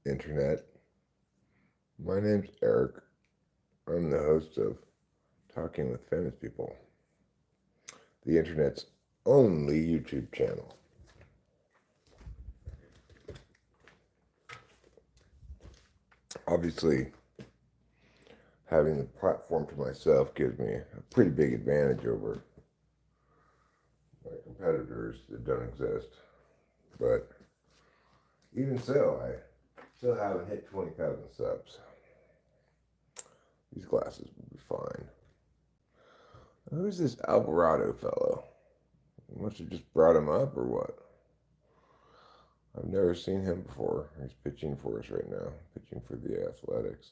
Internet. My name's Eric. I'm the host of Talking with Famous People, the Internet's only YouTube channel. Obviously, having the platform to myself gives me a pretty big advantage over my competitors that don't exist. But even so, I still haven't hit 20,000 subs. These glasses will be fine. Who's this Alvarado fellow? Must have just brought him up or what? I've never seen him before. He's pitching for us right now, pitching for the Athletics.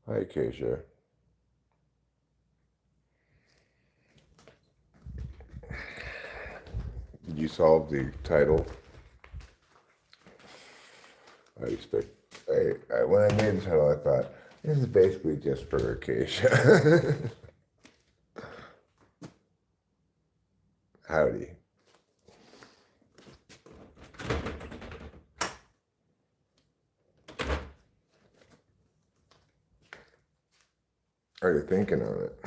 Hi, Acacia. Did you solve the title? I expect. When I made the title, I thought this is basically just for Acacia. Howdy. Are you thinking on it?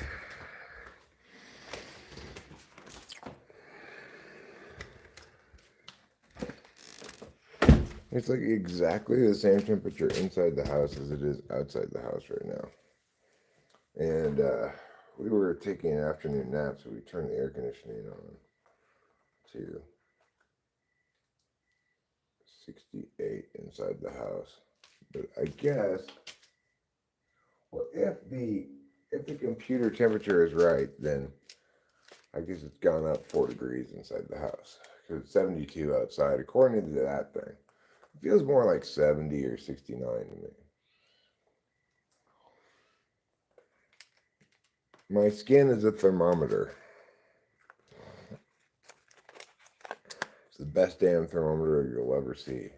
It's like exactly the same temperature inside the house as it is outside the house right now. And we were taking an afternoon nap, so we turned the air conditioning on to 68 inside the house. But I guess, well, if the computer temperature is right, then I guess it's gone up 4 degrees inside the house because it's 72 outside, according to that thing. It feels more like 70 or 69 to me. My skin is a thermometer. It's the best damn thermometer you'll ever see.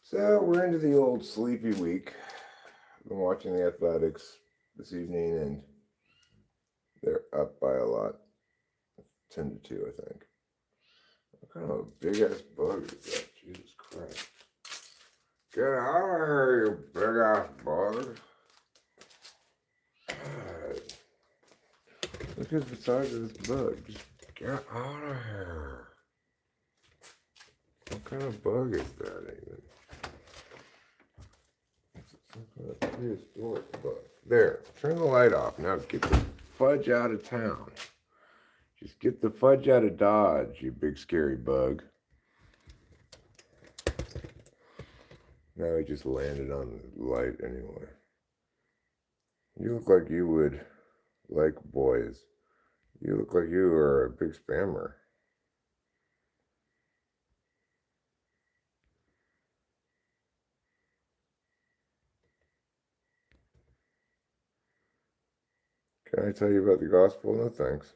So we're into the old sleepy week. I've been watching the Athletics this evening, and they're up by a lot. 10 to 2, I think. What kind of a big ass bug is that? Jesus Christ. Get out of here, you big ass bug. God. Look at the size of this bug. Just get out of here. What kind of bug is that even? It's some kind of prehistoric bug. There, turn the light off. Now get the fudge out of town. Just get the fudge out of Dodge, you big scary bug. Now he just landed on the light anyway. You look like you would like boys. You look like you are a big spammer. Can I tell you about the gospel? No thanks.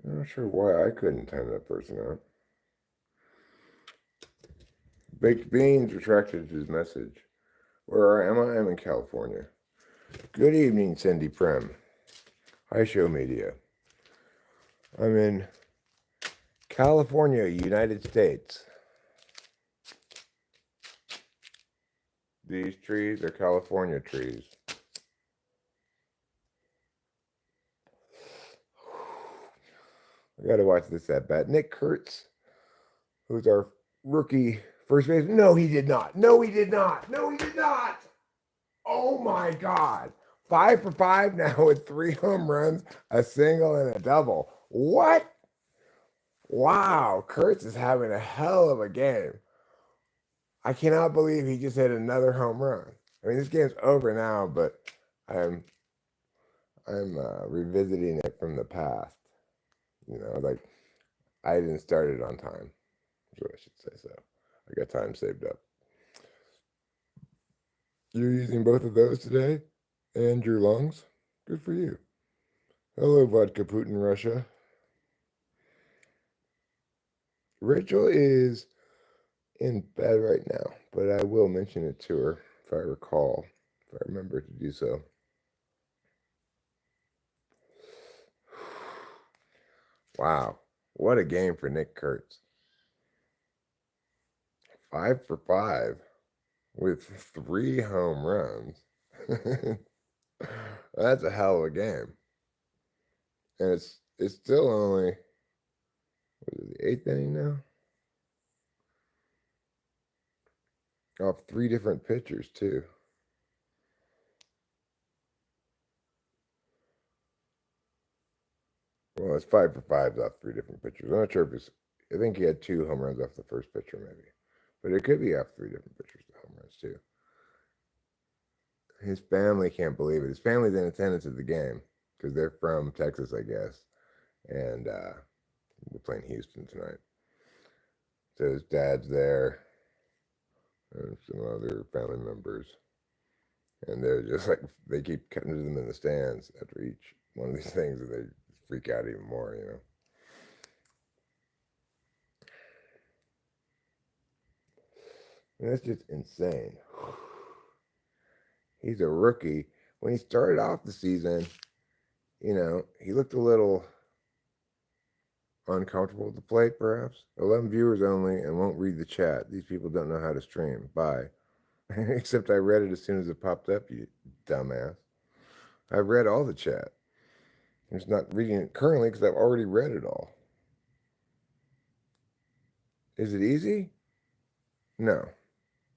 I'm not sure why I couldn't time that person out. Baked Beans retracted his message. Where am I? I'm in California. Good evening, Cindy Prem. Hi, Show Media. I'm in California, United States. These trees are California trees. I gotta watch this at bat. Nick Curts, who's our rookie first baseman. No, he did not. No, he did not. No, he did not. Oh my God. 5 for 5 now with 3 home runs, a single, and a double. What? Wow. Curts is having a hell of a game. I cannot believe he just hit another home run. I mean, this game's over now, but I'm revisiting it from the past. You know, like I didn't start it on time. That's what I should say. So I got time saved up. You're using both of those today, and your lungs. Good for you. Hello, Vodka Putin, Russia. Rachel is in bed right now, but I will mention it to her if I recall, if I remember to do so. Wow. What a game for Nick Curts. 5 for 5 with 3 home runs. That's a hell of a game. And it's still only what is it, the 8th inning now? Off 3 different pitchers too. Well, it's 5 for 5 off 3 different pitchers. I'm not sure if it's. I think he had 2 home runs off the first pitcher, maybe, but it could be off 3 different pitchers, the home runs too. His family can't believe it. His family's in attendance at the game because they're from Texas, I guess, and we're playing Houston tonight. So his dad's there, and some other family members, and they're just like they keep cutting to them in the stands after each one of these things, and they freak out even more. And that's just insane. He's a rookie. When he started off the season, he looked a little uncomfortable at the plate, perhaps. 11 viewers only and won't read the chat. These people don't know how to stream. Bye. Except I read it as soon as it popped up, you dumbass. I've read all the chat. I'm just not reading it currently because I've already read it all. Is it easy? No.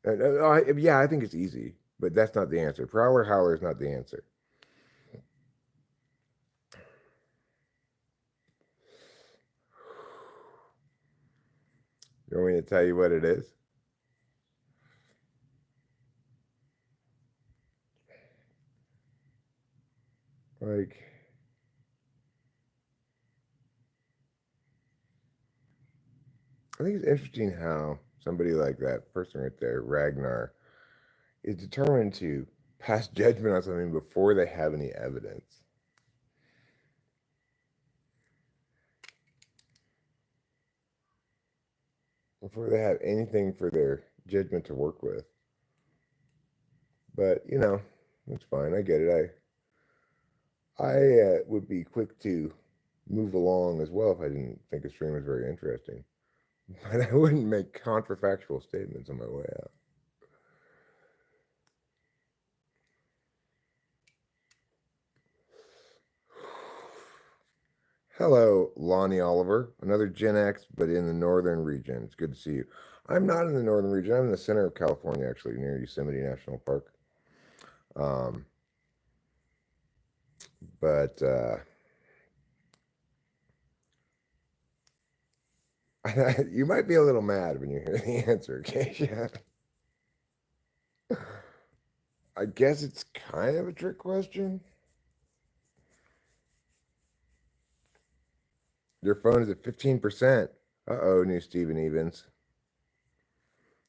Yeah, I think it's easy, but that's not the answer. Prowler Howler is not the answer. You want me to tell you what it is? Like, I think it's interesting how somebody like that person right there, Ragnar, is determined to pass judgment on something before they have any evidence. Before they have anything for their judgment to work with. But, it's fine. I get it. I would be quick to move along as well if I didn't think a stream was very interesting. But I wouldn't make counterfactual statements on my way out. Hello, Lonnie Oliver, another Gen X, but in the northern region. It's good to see you. I'm not in the northern region. I'm in the center of California, actually, near Yosemite National Park. But you might be a little mad when you hear the answer, Keisha. I guess it's kind of a trick question. Your phone is at 15%. Uh-oh, new Steven Evans.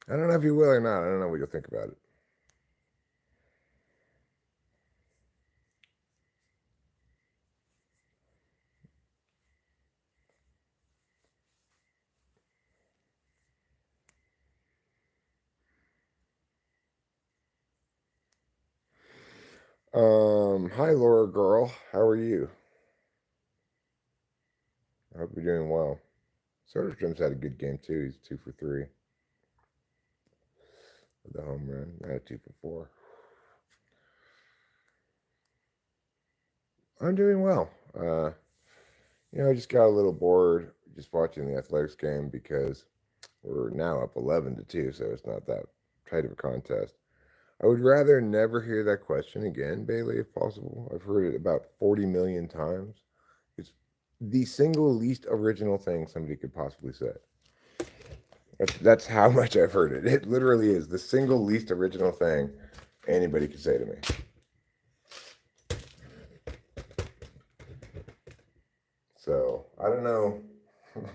I don't know if you will or not. I don't know what you'll think about it. Hi Laura girl. How are you? I hope you're doing well. Soderstrom's had a good game too. He's 2 for 3 with the home run. I had 2 for 4. I'm doing well. I just got a little bored just watching the athletics game because we're now up 11-2, so it's not that tight of a contest. I would rather never hear that question again, Bailey, if possible. I've heard it about 40 million times. It's the single least original thing somebody could possibly say. That's how much I've heard it. It literally is the single least original thing anybody could say to me. So I don't know,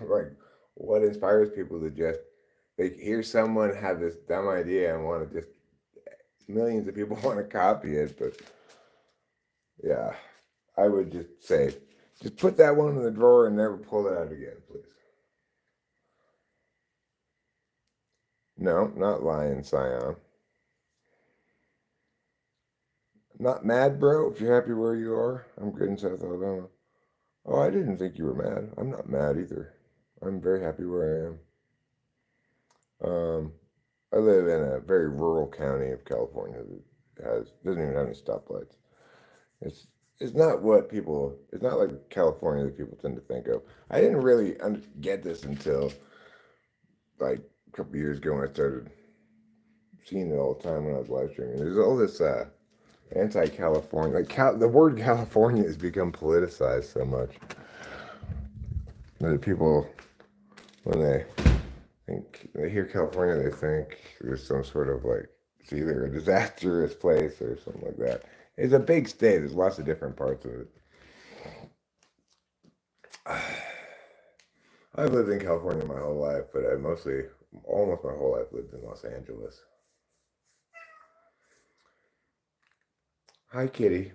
like, what inspires people to just they hear someone have this dumb idea and want to just millions of people want to copy it, but yeah, I would just say, just put that one in the drawer and never pull it out again, please. No, not Lion Scion. Not mad, bro. If you're happy where you are, I'm good in South Alabama. Oh, I didn't think you were mad. I'm not mad either. I'm very happy where I am. I live in a very rural county of California that doesn't even have any stoplights. It's it's not what people. It's not like California that people tend to think of. I didn't really get this until like a couple years ago when I started seeing it all the time when I was live streaming. There's all this anti-California. The word California has become politicized so much that people, when they hear California, they think there's some sort of like it's either a disastrous place or something like that. It's a big state. There's lots of different parts of it. I've lived in California my whole life, but I mostly, almost my whole life, lived in Los Angeles. Hi, Kitty.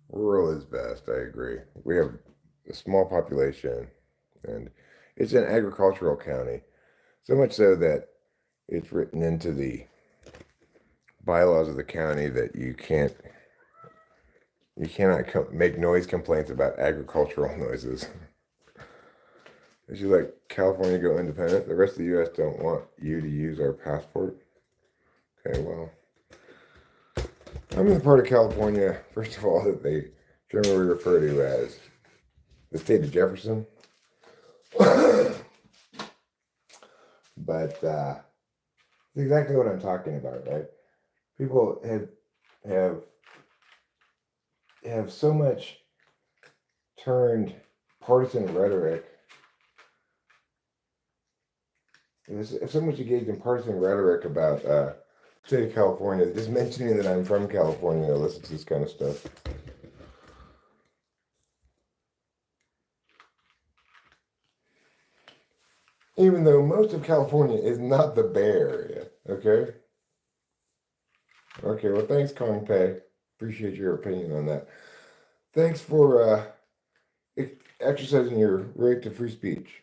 Rural is best. I agree. We have a small population, and it's an agricultural county. So much so that it's written into the bylaws of the county that you cannot make noise complaints about agricultural noises. As you let California go independent, the rest of the U.S. don't want you to use our passport. Okay, well, I'm in the part of California, first of all, that they generally refer to as the state of Jefferson. But it's exactly what I'm talking about, right? People have so much turned partisan rhetoric. If so much engaged in partisan rhetoric about state of California, just mentioning that I'm from California, I listen to this kind of stuff. Even though most of California is not the Bay Area, okay? Okay, well, thanks, Kong Pei. Appreciate your opinion on that. Thanks for exercising your right to free speech.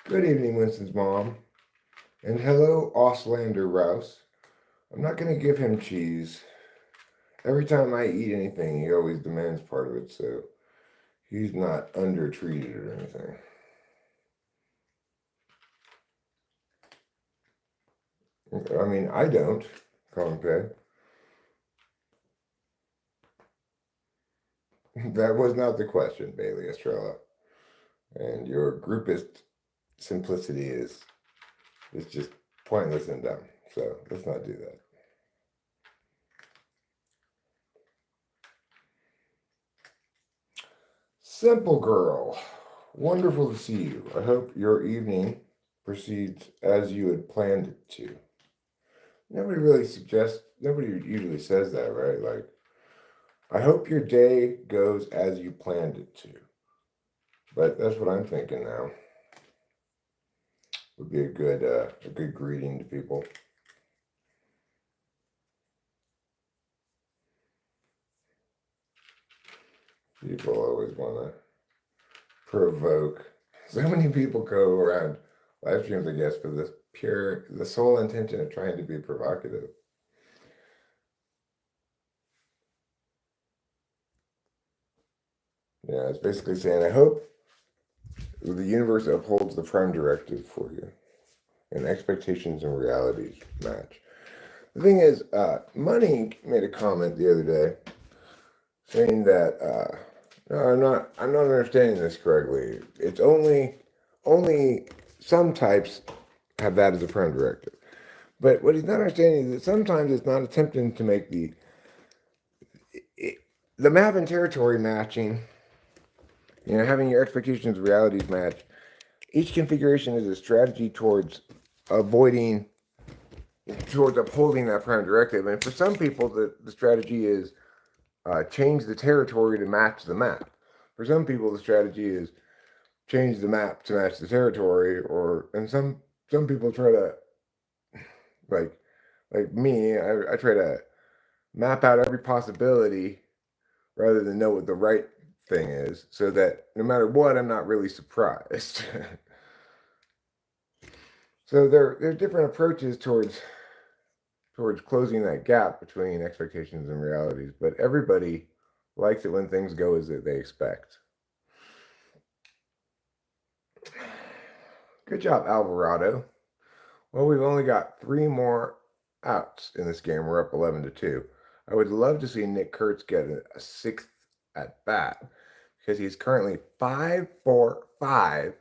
Good evening, Winston's mom. And hello, Auslander Rouse. I'm not going to give him cheese. Every time I eat anything, he always demands part of it, so he's not undertreated or anything. I mean, I don't, Kong Pei. That was not the question, Bailey Estrella. And your groupist simplicity is just pointless and dumb. So let's not do that. Simple girl, wonderful to see you. I hope your evening proceeds as you had planned it to. Nobody usually says that, right? Like, I hope your day goes as you planned it to. But that's what I'm thinking now. Would be a good greeting to people. People always want to provoke. So many people go around live streams, I guess, for the sole intention of trying to be provocative. Yeah, it's basically saying, I hope the universe upholds the prime directive for you, and expectations and realities match. The thing is, Money made a comment the other day saying that no, I'm not understanding this correctly. It's only some types have that as a prime directive. But what he's not understanding is that sometimes it's not attempting to make the map and territory matching, having your expectations and realities match. Each configuration is a strategy towards upholding that prime directive. And for some people, the strategy is change the territory to match the map. For some people, the strategy is change the map to match the territory, and some people try to like me. I try to map out every possibility rather than know what the right thing is, so that no matter what, I'm not really surprised. So there are different approaches towards towards closing that gap between expectations and realities. But everybody likes it when things go as they expect. Good job, Alvarado. Well, we've only got 3 more outs in this game. We're up 11-2. I would love to see Nick Curts get a 6th at bat because he's currently 5 for 5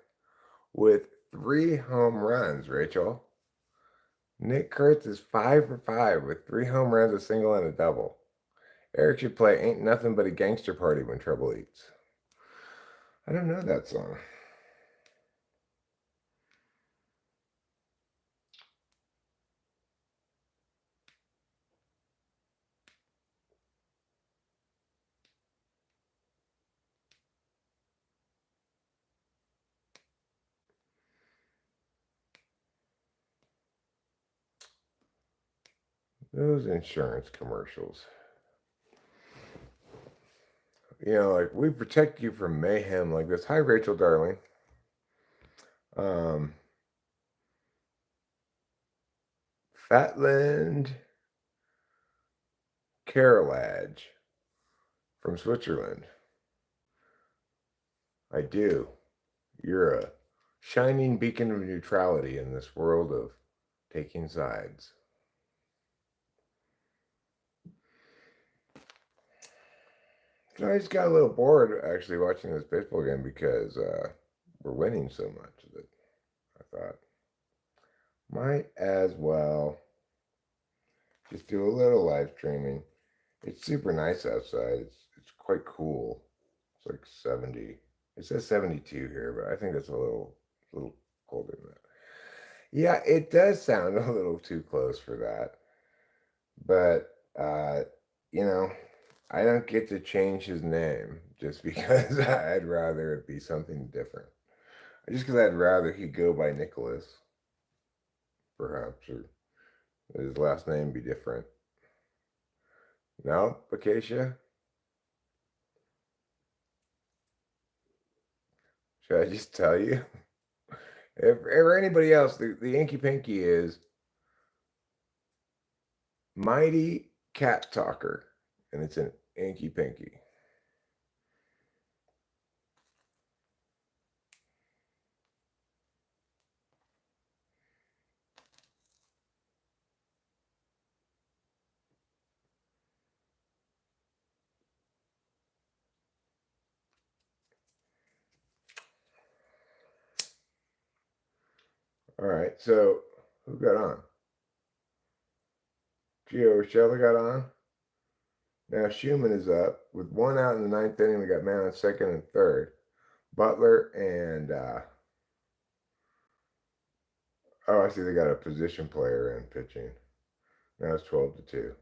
with 3 home runs, Rachel. Nick Curts is 5 for 5 with 3 home runs, a single, and a double. Eric should play Ain't Nothing But a Gangster Party When Trouble Eats. I don't know that song. Those insurance commercials. You know, like, we protect you from mayhem like this. Hi, Rachel, darling. Fatland Carolage from Switzerland. I do. You're a shining beacon of neutrality in this world of taking sides. So I just got a little bored actually watching this baseball game because we're winning so much that I thought might as well just do a little live streaming. It's super nice outside. It's quite cool. It's like 70. It says 72 here, but I think that's a little colder than that. Yeah, it does sound a little too close for that. But you know, I don't get to change his name just because I'd rather it be something different. Just because I'd rather he go by Nicholas, perhaps, or his last name be different. No, Acacia? Should I just tell you? If anybody else, the Inky Pinky is Mighty Cat Talker, and it's an Inky Pinky. All right, so who got on? Gio Urshela got on. Now Schumann is up with 1 out in the 9th inning. We got man on second and third. Butler and oh, I see they got a position player in pitching. Now it's 12-2.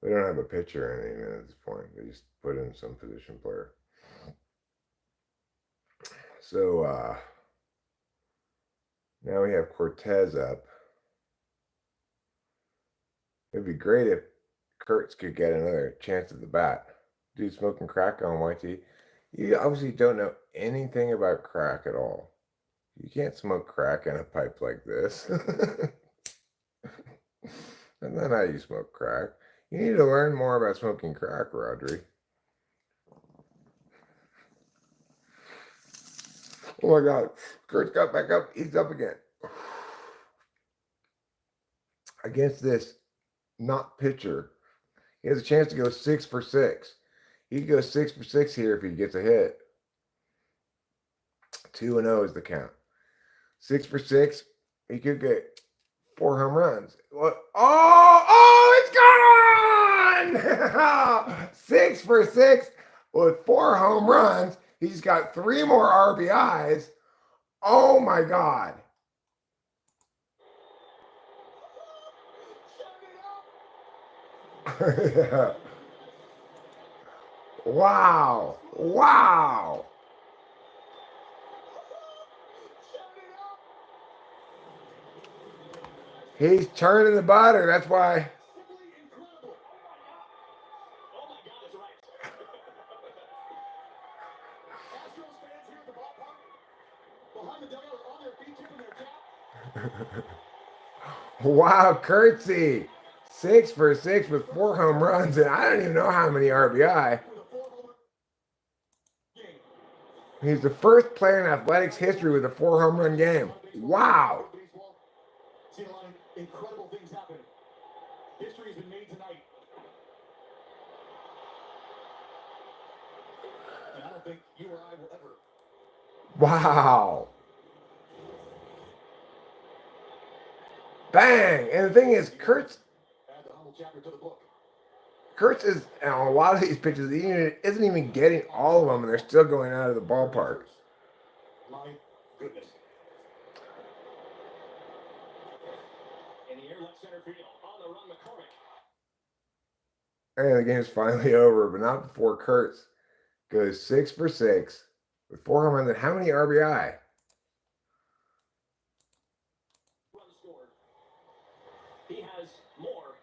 They don't have a pitcher in even at this point. They just put in some position player. So now we have Cortez up. It'd be great if Curts could get another chance at the bat. Dude smoking crack on YT. You obviously don't know anything about crack at all. You can't smoke crack in a pipe like this. That's not how you smoke crack. You need to learn more about smoking crack, Rodri. Oh my God. Kurt's got back up. He's up again. Against this not pitcher, he has a chance to go 6 for 6. He could go 6 for 6 here if he gets a hit. 2-0 is the count. 6 for 6. He could get 4 home runs. What? Oh, it's gone! 6 for 6 with 4 home runs. He's got 3 more RBIs. Oh my God. Wow. Wow. He's turning the butter. That's why. Wow, Curtsy. 6 for 6 with 4 home runs, and I don't even know how many RBI. He's the first player in athletics history with a 4 home run game. Wow. Seen a lot of incredible things happen. History has been made tonight. And I don't think you or I will ever. Wow. Bang. And the thing is, Curts Add the humble chapter to the book. Curts is on a lot of these pitches, he isn't even getting all of them, and they're still going out of the ballpark. My goodness. In the air left center field. On the run, McCormick. And the game's finally over, but not before Curts goes 6 for 6 with 4 home runs. And how many RBI? Run scored. He has more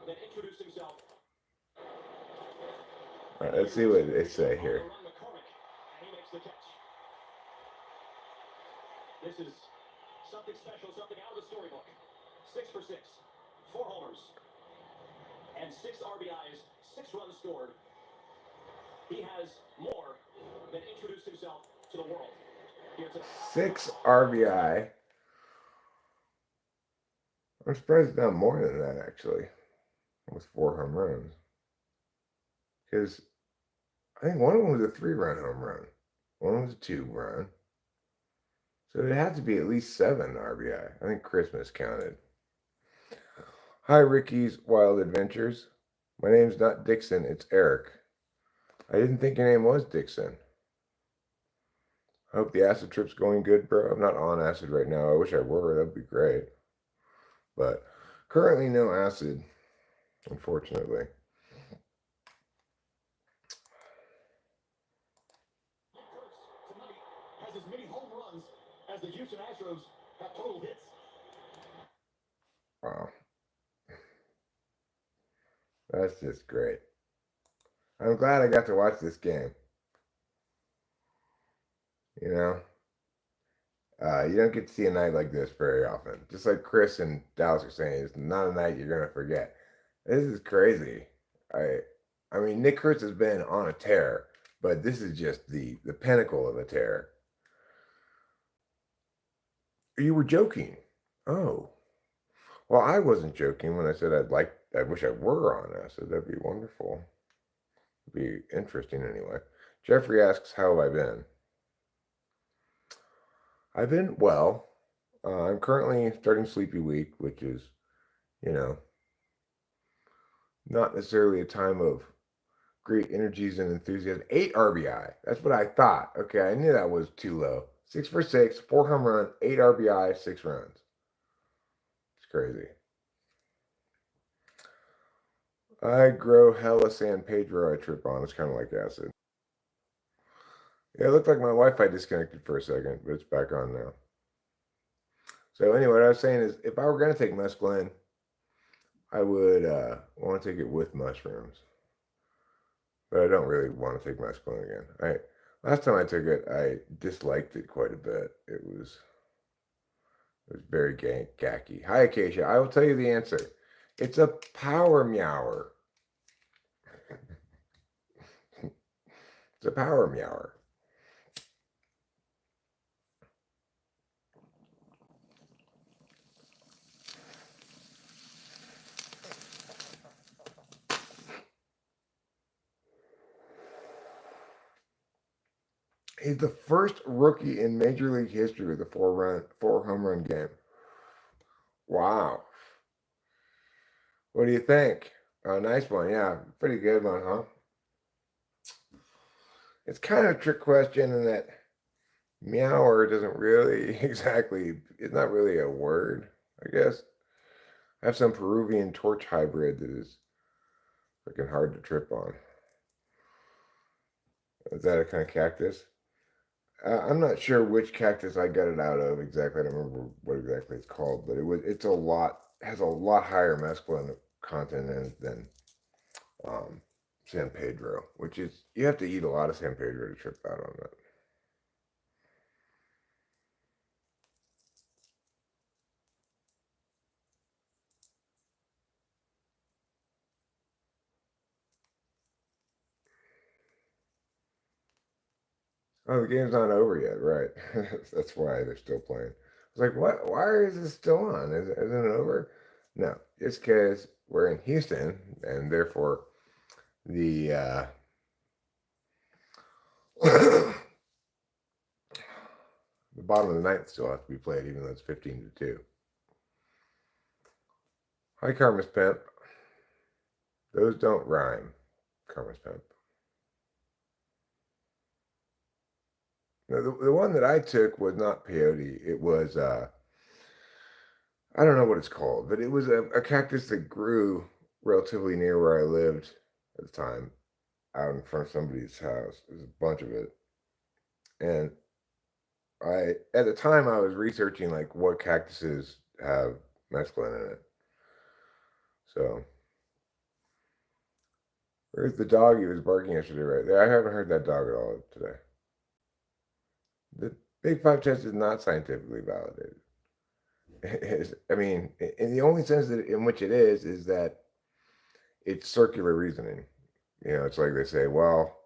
than introduced himself. All right, let's see what they say here. On the run, McCormick. And he makes the catch. This is something special, something out of the storybook. 6 for 6. 4 homers. And 6 RBIs, 6 runs scored. He has more than introduced himself to the world. Here tonight. 6 RBI. I'm surprised it's not more than that, actually, with 4 home runs. Because I think one of them was a 3-run home run. One was a 2-run. So it had to be at least 7 RBI. I think Christmas counted. Hi, Ricky's Wild Adventures. My name's not Dixon, it's Eric. I didn't think your name was Dixon. I hope the acid trip's going good, bro. I'm not on acid right now. I wish I were. That'd be great. But currently no acid, unfortunately. Curts tonight has as many home runs as the Houston Astros have total hits. Wow. That's just great. I'm glad I got to watch this game. You know? You don't get to see a night like this very often. Just like Chris and Dallas are saying, it's not a night you're going to forget. This is crazy. I mean, Nick Curts has been on a tear, but this is just the pinnacle of a tear. You were joking. Oh. Well, I wasn't joking when I said I wish I were on acid. That'd be wonderful. It'd be interesting anyway. Jeffrey asks, how have I been? I've been well. I'm currently starting Sleepy Week, which is, you know, not necessarily a time of great energies and enthusiasm. 8 RBI. That's what I thought. Okay, I knew that was too low. 6 for 6, 4 home run, 8 RBI, 6 runs. It's crazy. I grow hella San Pedro I trip on. It's kind of like acid. Yeah, it looked like my Wi-Fi disconnected for a second, but it's back on now. So anyway, what I was saying is, if I were going to take mescaline, I would want to take it with mushrooms. But I don't really want to take mescaline again. Last time I took it, I disliked it quite a bit. It was very gacky. Hi, Acacia. I will tell you the answer. It's a power meower. It's a power meower. He's the first rookie in Major League history with a 4 home run game. Wow. What do you think? Oh, nice one. Yeah, pretty good one, huh? It's kind of a trick question in that meower doesn't really exactly, it's not really a word, I guess. I have some Peruvian torch hybrid that is freaking hard to trip on. Is that a kind of cactus? I'm not sure which cactus I got it out of exactly. I don't remember what exactly it's called, but it's a lot, has a lot higher mescaline content in it than San Pedro, which is, you have to eat a lot of San Pedro to trip out on that. Oh, the game's not over yet, right? That's why they're still playing. It's like, what? Why is this still on? Isn't it over? No, it's because we're in Houston, and therefore the the bottom of the ninth still has to be played, even though it's 15-2. Hi, Karma's Pimp. Those don't rhyme, Karma's Pimp. No, the one that I took was not peyote. It was I don't know what it's called, but it was a cactus that grew relatively near where I lived at the time, out in front of somebody's house. There's a bunch of it, and I at the time I was researching like what cactuses have mescaline in it. So where's the dog he was barking yesterday? Right there. I haven't heard that dog at all today. The Big Five test is not scientifically validated. I mean, in the only sense that in which it is that it's circular reasoning. You know, it's like they say, well,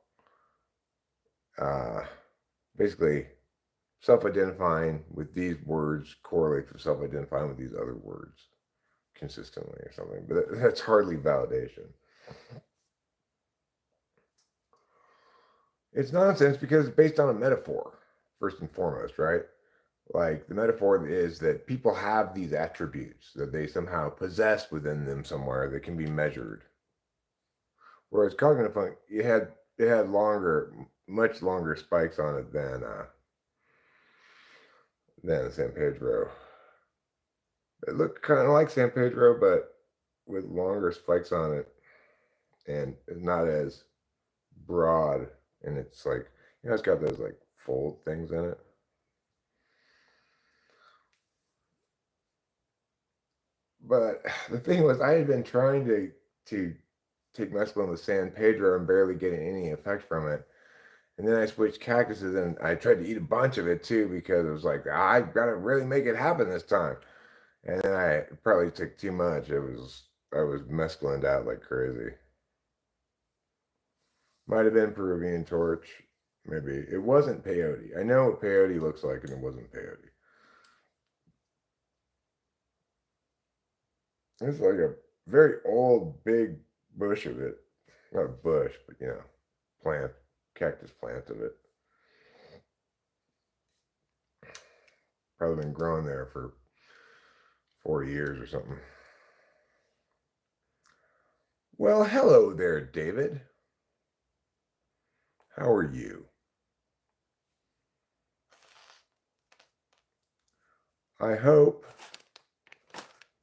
uh, basically, self-identifying with these words correlates with self-identifying with these other words consistently or something. But that's hardly validation. It's nonsense because it's based on a metaphor, first and foremost, right? Like the metaphor is that people have these attributes that they somehow possess within them somewhere that can be measured. Whereas cognitive funk, it had much longer spikes on it than San Pedro. It looked kind of like San Pedro, but with longer spikes on it, and not as broad. And it's like it's got those like fold things in it. But the thing was, I had been trying to take mescaline with San Pedro and barely getting any effect from it. And then I switched cactuses and I tried to eat a bunch of it too because it was like I've got to really make it happen this time. And then I probably took too much. I was mescalined out like crazy. Might have been Peruvian torch, maybe. It wasn't peyote. I know what peyote looks like, and it wasn't peyote. It's like a very old, big bush of it. Not a bush, but plant, cactus plant of it. Probably been growing there for 40 years or something. Well, hello there, David. How are you? I hope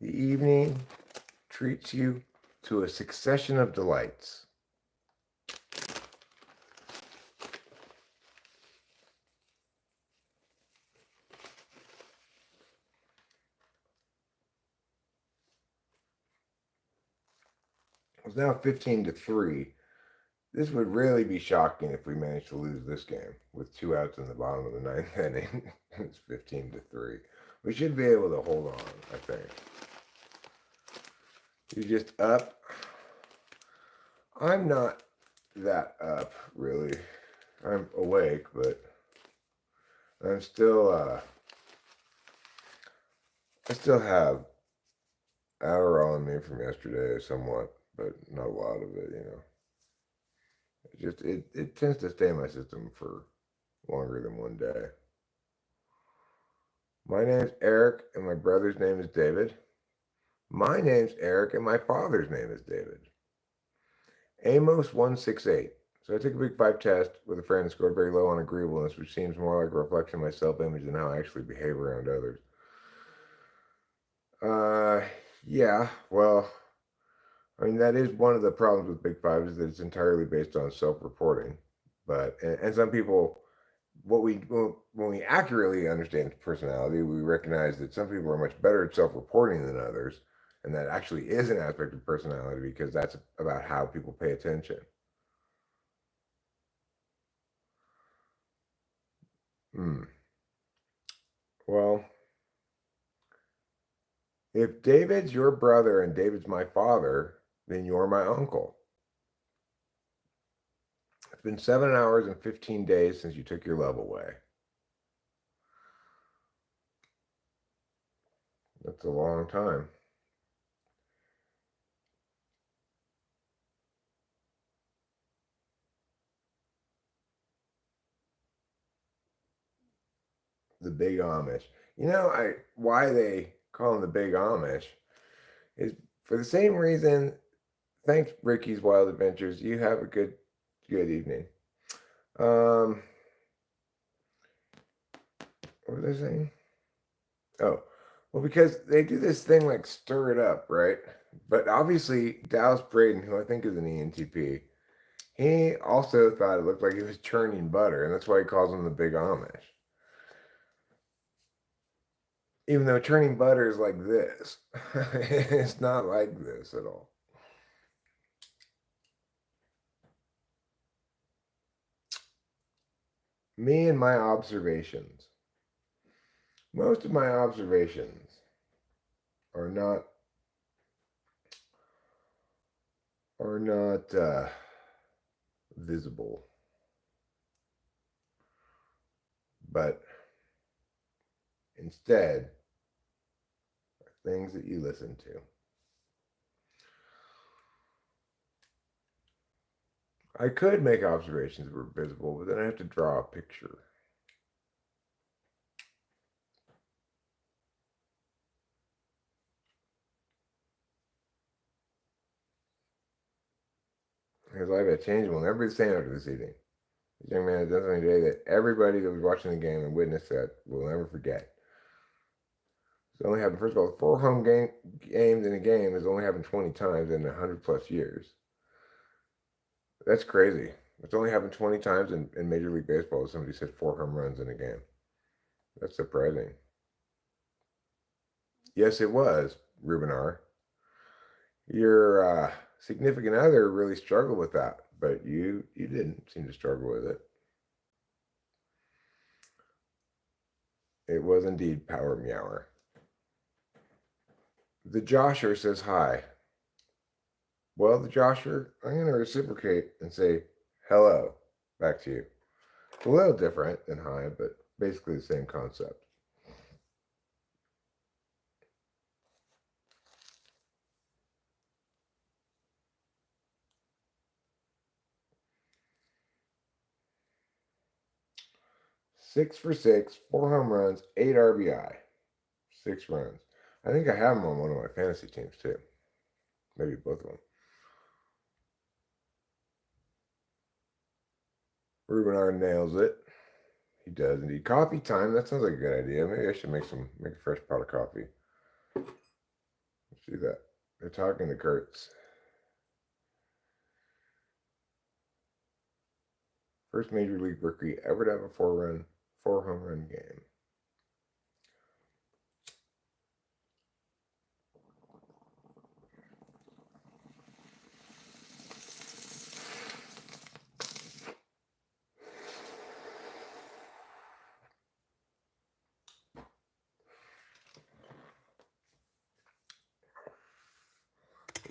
the evening treats you to a succession of delights. It's now 15-3. This would really be shocking if we managed to lose this game with 2 outs in the bottom of the ninth inning. It's 15-3. We should be able to hold on, I think. You just up. I'm not that up, really. I'm awake, but I'm still, I still have Adderall in me from yesterday, somewhat, but not a lot of it. It tends to stay in my system for longer than one day. My name's Eric, and my brother's name is David. My name's Eric, and my father's name is David. Amos 168. So I took a Big Five test with a friend and scored very low on agreeableness, which seems more like a reflection of my self-image than how I actually behave around others. Uh, yeah, well, I mean, that is one of the problems with Big Five is that it's entirely based on self-reporting. But and some people, when we accurately understand personality, we recognize that some people are much better at self-reporting than others, and that actually is an aspect of personality because that's about how people pay attention. Hmm. Well, if David's your brother and David's my father, then you're my uncle. It's been 7 hours and 15 days since you took your love away. That's a long time. The Big Amish. You know, why they call them the Big Amish is for the same reason. Thanks, Ricky's Wild Adventures. You have a good evening. What was I saying? Oh, well, because they do this thing like stir it up, right? But obviously, Dallas Braden, who I think is an ENTP, he also thought it looked like he was churning butter, and that's why he calls them the Big Amish. Even though churning butter is like this, it's not like this at all. Me and my observations. Most of my observations are not visible, but instead are things that you listen to. I could make observations that were visible, but then I have to draw a picture. His life had changed and will never be the same after this evening. This young man has done something today that everybody that was watching the game and witnessed that will never forget. It's only happened, first of all, 4 home games in a game has only happened 20 times in 100 plus years. That's crazy. It's only happened 20 times in Major League Baseball. Somebody said 4 home runs in a game. That's surprising. Yes, it was, Ruben R. Your significant other really struggled with that, but you didn't seem to struggle with it. It was indeed Power Meower. The Josher says hi. Well, the Josher, I'm going to reciprocate and say hello back to you. It's a little different than hi, but basically the same concept. Six for 6, 4 home runs, 8 RBI, 6 runs. I think I have him on one of my fantasy teams too. Maybe both of them. Ruben R nails it. He does indeed. Coffee time. That sounds like a good idea. Maybe I should make a fresh pot of coffee. Let's do that. They're talking to Curts. First major league rookie ever to have a 4 home run game.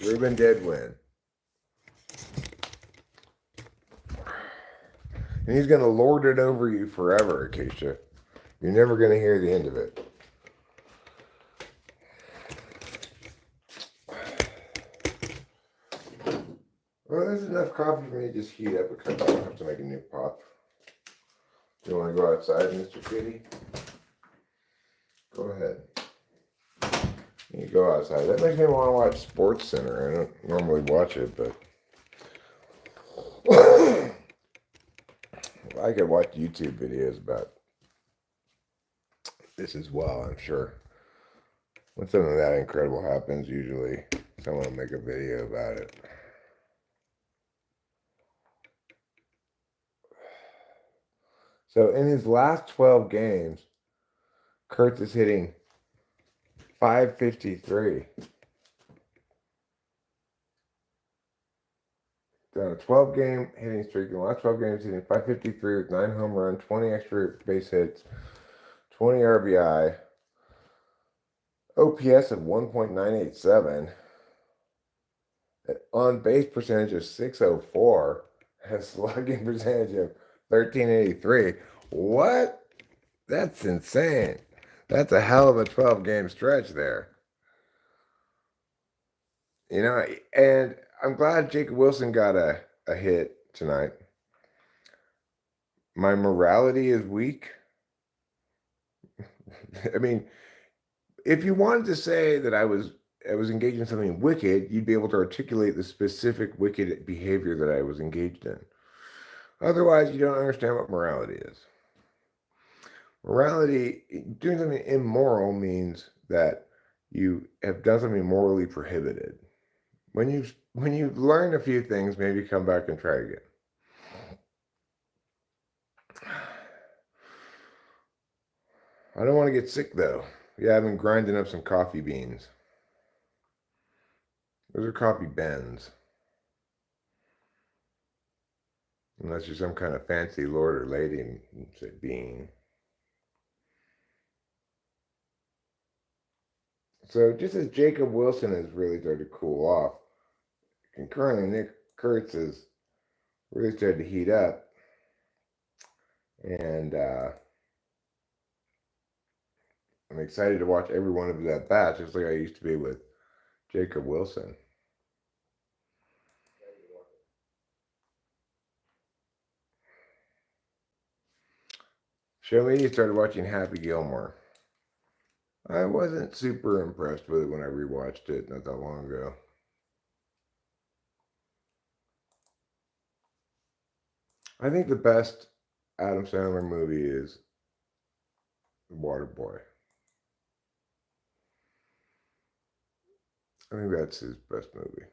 Ruben did win. And he's going to lord it over you forever, Acacia. You're never going to hear the end of it. Well, there's enough coffee for me to just heat up because I don't have to make a new pot. Do you want to go outside, Mr. Kitty? Go ahead. You go outside. That makes me want to watch Sports Center. I don't normally watch it, but I could watch YouTube videos about this as well, I'm sure. When something that incredible happens, usually someone will make a video about it. So in his last 12 games, Curts is hitting .553. Down a 12-game hitting streak. In the last 12 games, hitting .553 with 9 home runs, 20 extra base hits, 20 RBI, OPS of 1.987, an on-base percentage of 604, A slugging percentage of 1383. What? That's insane. That's a hell of a 12-game stretch there. You know, and I'm glad Jacob Wilson got a hit tonight. My morality is weak. I mean, if you wanted to say that I was engaged in something wicked, you'd be able to articulate the specific wicked behavior that I was engaged in. Otherwise, you don't understand what morality is. Morality, doing something immoral means that you have done something morally prohibited. When you learn a few things, maybe come back and try again. I don't want to get sick though. Yeah, I've been grinding up some coffee beans. Those are coffee bens. Unless you're some kind of fancy lord or lady and say bean. So just as Jacob Wilson has really started to cool off, concurrently Nick Curts has really started to heat up. And I'm excited to watch every one of his at bats, just like I used to be with Jacob Wilson. Show me you started watching Happy Gilmore. I wasn't super impressed with it when I rewatched it not that long ago. I think the best Adam Sandler movie is Waterboy. I think that's his best movie.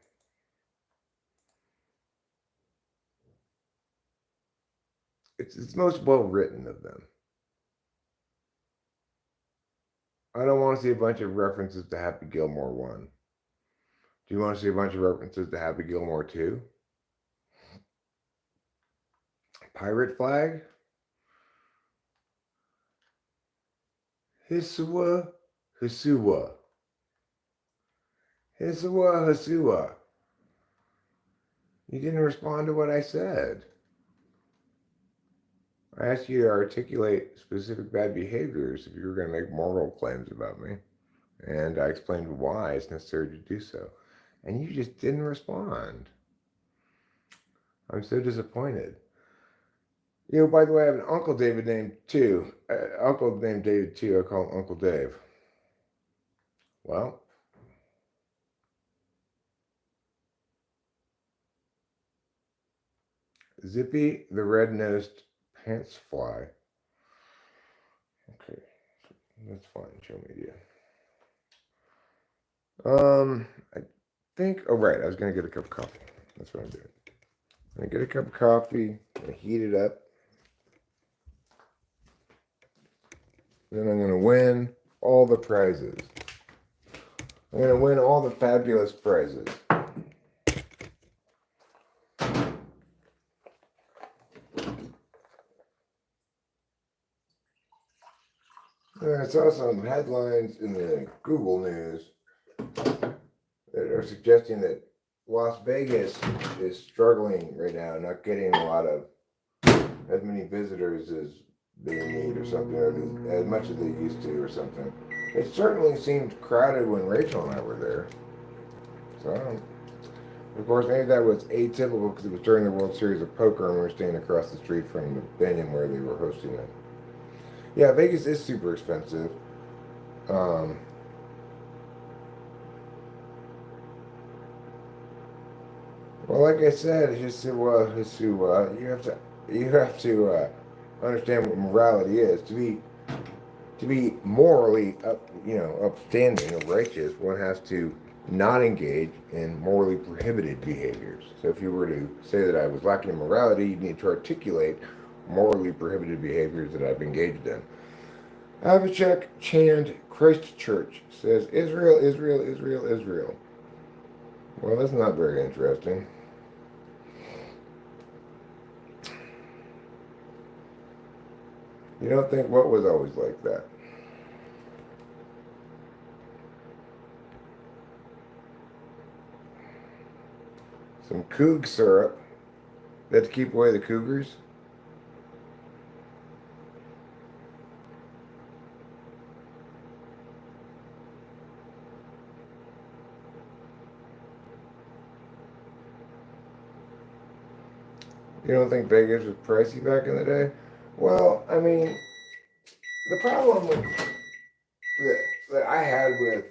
It's most well written of them. I don't want to see a bunch of references to Happy Gilmore 1. Do you want to see a bunch of references to Happy Gilmore 2? Pirate Flag? Hisua Hisua. Hisua Hisua. You didn't respond to what I said. I asked you to articulate specific bad behaviors if you were going to make moral claims about me. And I explained why it's necessary to do so. And you just didn't respond. I'm so disappointed. You know, by the way, I have an Uncle David named too. Uncle named David too. I call him Uncle Dave. Well, Zippy the red-nosed pants fly. Okay, that's fine. Show media. I think. Oh, right. I was gonna get a cup of coffee. That's what I'm doing. I'm gonna get a cup of coffee. I'm gonna heat it up. Then I'm gonna win all the prizes. I'm gonna win all the fabulous prizes. I saw some headlines in the Google News that are suggesting that Las Vegas is struggling right now, not getting a lot of as many visitors as they need or something, or as much as they used to or something. It certainly seemed crowded when Rachel and I were there. So I don't. Of course, maybe that was atypical because it was during the World Series of Poker and we were staying across the street from the venue where they were hosting it. Yeah, Vegas is super expensive. Um, well, like I said, it's just you have to understand what morality is. To be morally upstanding or righteous, one has to not engage in morally prohibited behaviors. So if you were to say that I was lacking in morality, you'd need to articulate morally prohibited behaviors that I've engaged in. Avicek Chand Christchurch says, Israel, Israel, Israel, Israel. Well, that's not very interesting. You don't think what was always like that? Some Coog syrup. That to keep away the cougars? You don't think Vegas was pricey back in the day? Well, I mean, the problem that I had with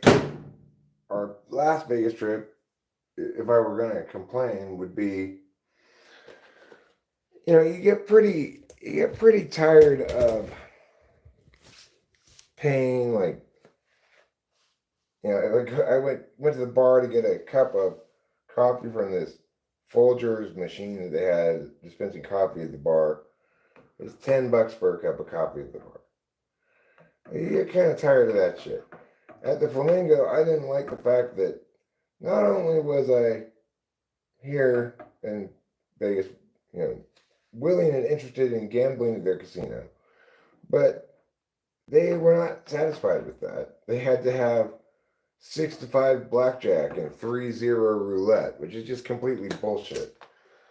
our last Vegas trip, if I were going to complain, would be, you get pretty tired of paying like, like I went to the bar to get a cup of coffee from this Folgers machine that they had dispensing coffee at the bar. It was $10 for a cup of coffee at the bar. You get kind of tired of that shit. At the Flamingo, I didn't like the fact that not only was I here in Vegas, willing and interested in gambling at their casino, but they were not satisfied with that. They had to have 6 to 5 blackjack and 3-0 roulette, which is just completely bullshit.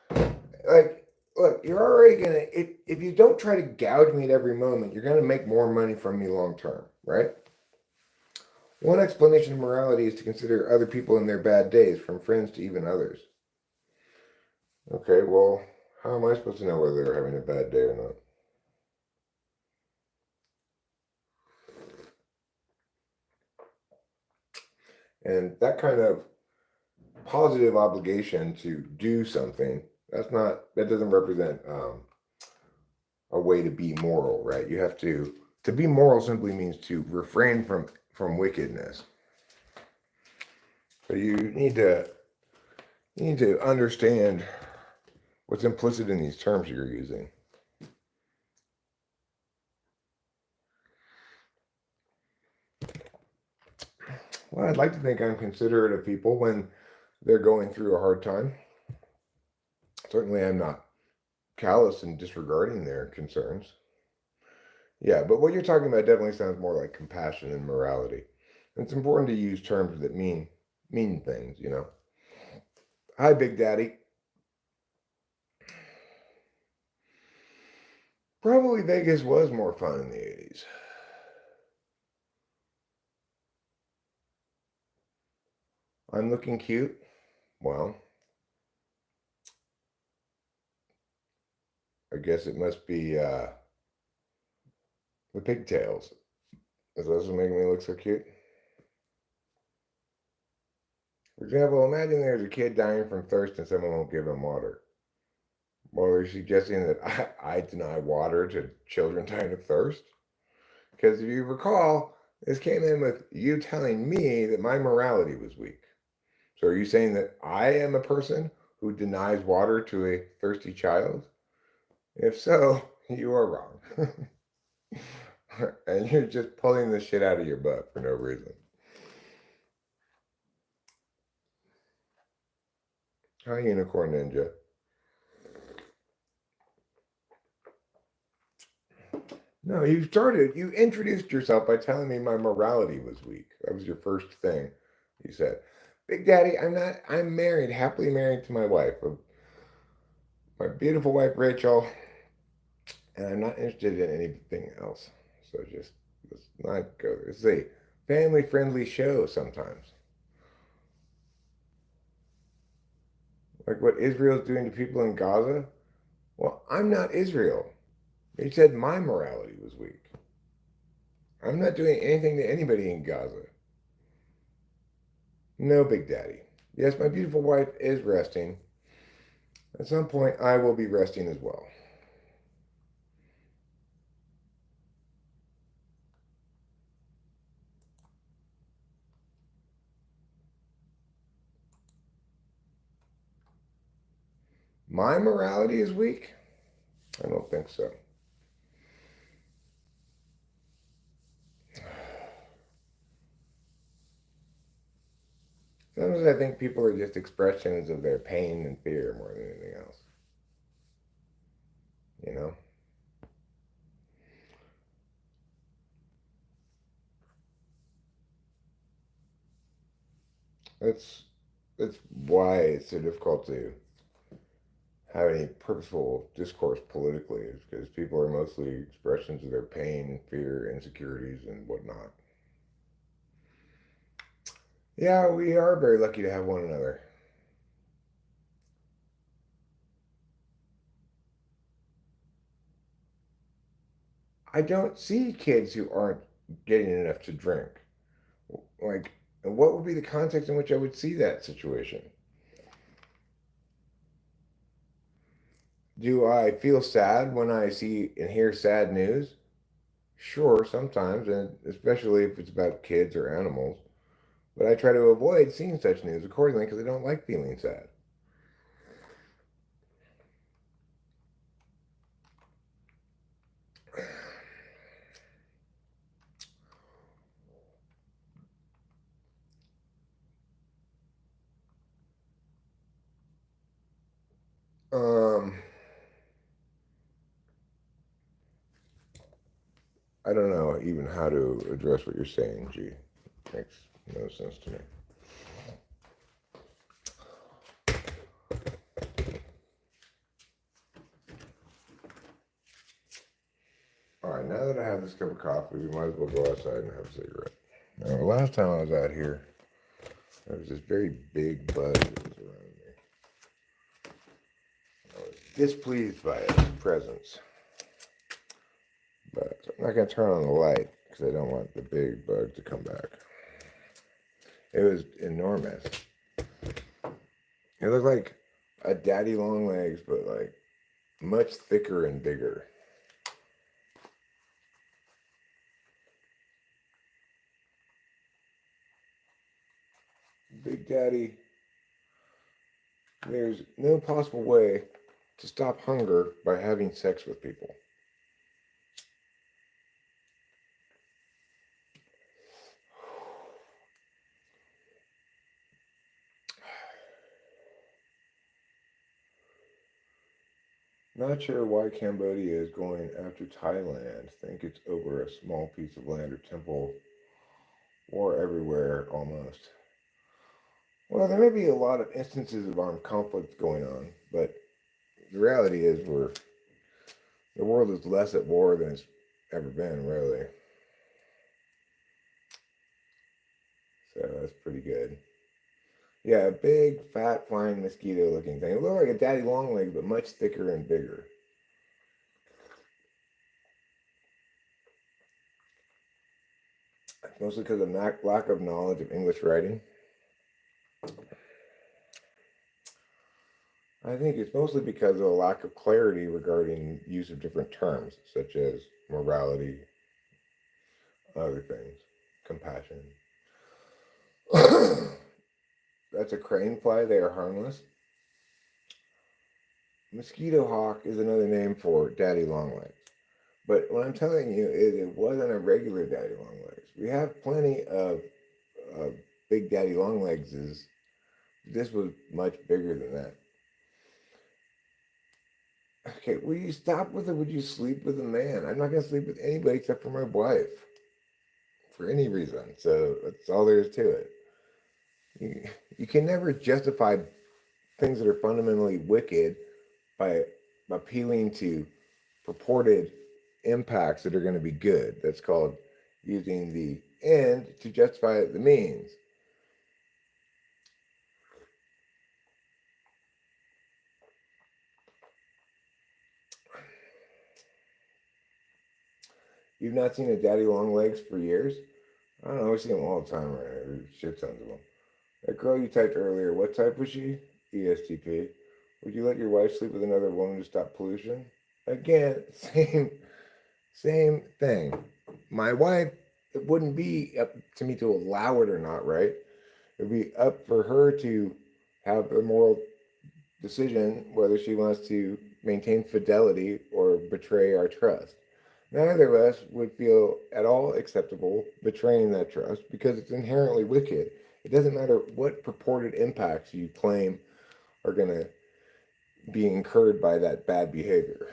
Like, look, you're already gonna if you don't try to gouge me at every moment, you're gonna make more money from me long term, right? One explanation of morality is to consider other people in their bad days, from friends to even others. Okay, well, how am I supposed to know whether they're having a bad day or not? And that kind of positive obligation to do something, that doesn't represent a way to be moral, right? You have to be moral simply means to refrain from wickedness. But you need to understand what's implicit in these terms you're using. Well, I'd like to think I'm considerate of people when they're going through a hard time. Certainly, I'm not callous and disregarding their concerns. Yeah, but what you're talking about definitely sounds more like compassion and morality. It's important to use terms that mean things. Hi, Big Daddy. Probably Vegas was more fun in the 80s. I'm looking cute. Well, I guess it must be the pigtails. Is those what making me look so cute? For example, imagine there's a kid dying from thirst and someone won't give him water. Well, are you suggesting that I deny water to children dying of thirst? Because if you recall, this came in with you telling me that my morality was weak. So are you saying that I am a person who denies water to a thirsty child? If so, you are wrong. And you're just pulling this shit out of your butt for no reason. Hi, Unicorn Ninja. No, you introduced yourself by telling me my morality was weak. That was your first thing you said. Big Daddy, I'm married, happily married to my wife, my beautiful wife, Rachel, and I'm not interested in anything else. So let's not go there. It's a family friendly show sometimes. Like what Israel's doing to people in Gaza. Well, I'm not Israel. He said my morality was weak. I'm not doing anything to anybody in Gaza. No, Big Daddy. Yes, my beautiful wife is resting. At some point, I will be resting as well. My morality is weak? I don't think so. Sometimes I think people are just expressions of their pain and fear more than anything else. You know? That's that's why it's so difficult to have any purposeful discourse politically is because people are mostly expressions of their pain, fear, insecurities, and whatnot. Yeah, we are very lucky to have one another. I don't see kids who aren't getting enough to drink. Like, what would be the context in which I would see that situation? Do I feel sad when I see and hear sad news? Sure, sometimes, and especially if it's about kids or animals. But I try to avoid seeing such news accordingly because I don't like feeling sad. Um, I don't know even how to address what you're saying, G. Makes no sense to me. All right, now that I have this cup of coffee, we might as well go outside and have a cigarette. Now, the last time I was out here, there was this very big bug that was around me. I was displeased by its presence, but I'm not going to turn on the light because I don't want the big bug to come back. It was enormous. It looked like a daddy long legs, but like much thicker and bigger. Big Daddy, there's no possible way to stop hunger by having sex with people. Not sure why Cambodia is going after Thailand. Think it's over a small piece of land or temple. War everywhere, almost. Well, there may be a lot of instances of armed conflict going on, but the reality is the world is less at war than it's ever been, really. So that's pretty good. Yeah, a big, fat, flying mosquito looking thing. It looked like a daddy long leg, but much thicker and bigger. Mostly because of lack of knowledge of English writing. I think it's mostly because of a lack of clarity regarding use of different terms, such as morality, other things, compassion. That's a crane fly. They are harmless. Mosquito hawk is another name for daddy long legs. But what I'm telling you is it wasn't a regular daddy long legs. We have plenty of big daddy long legs. This was much bigger than that. Okay, will you stop with it? Would you sleep with a man? I'm not going to sleep with anybody except for my wife for any reason. So that's all there is to it. You can never justify things that are fundamentally wicked by appealing to purported impacts that are going to be good. That's called using the end to justify the means. You've not seen a daddy long legs for years? I don't know. We see them all the time right here. There's shit tons of them. That girl you typed earlier, what type was she? ESTP. Would you let your wife sleep with another woman to stop pollution? Again, same thing. My wife, it wouldn't be up to me to allow it or not, right? It'd be up for her to have a moral decision whether she wants to maintain fidelity or betray our trust. Neither of us would feel at all acceptable betraying that trust because it's inherently wicked. It doesn't matter what purported impacts you claim are going to be incurred by that bad behavior.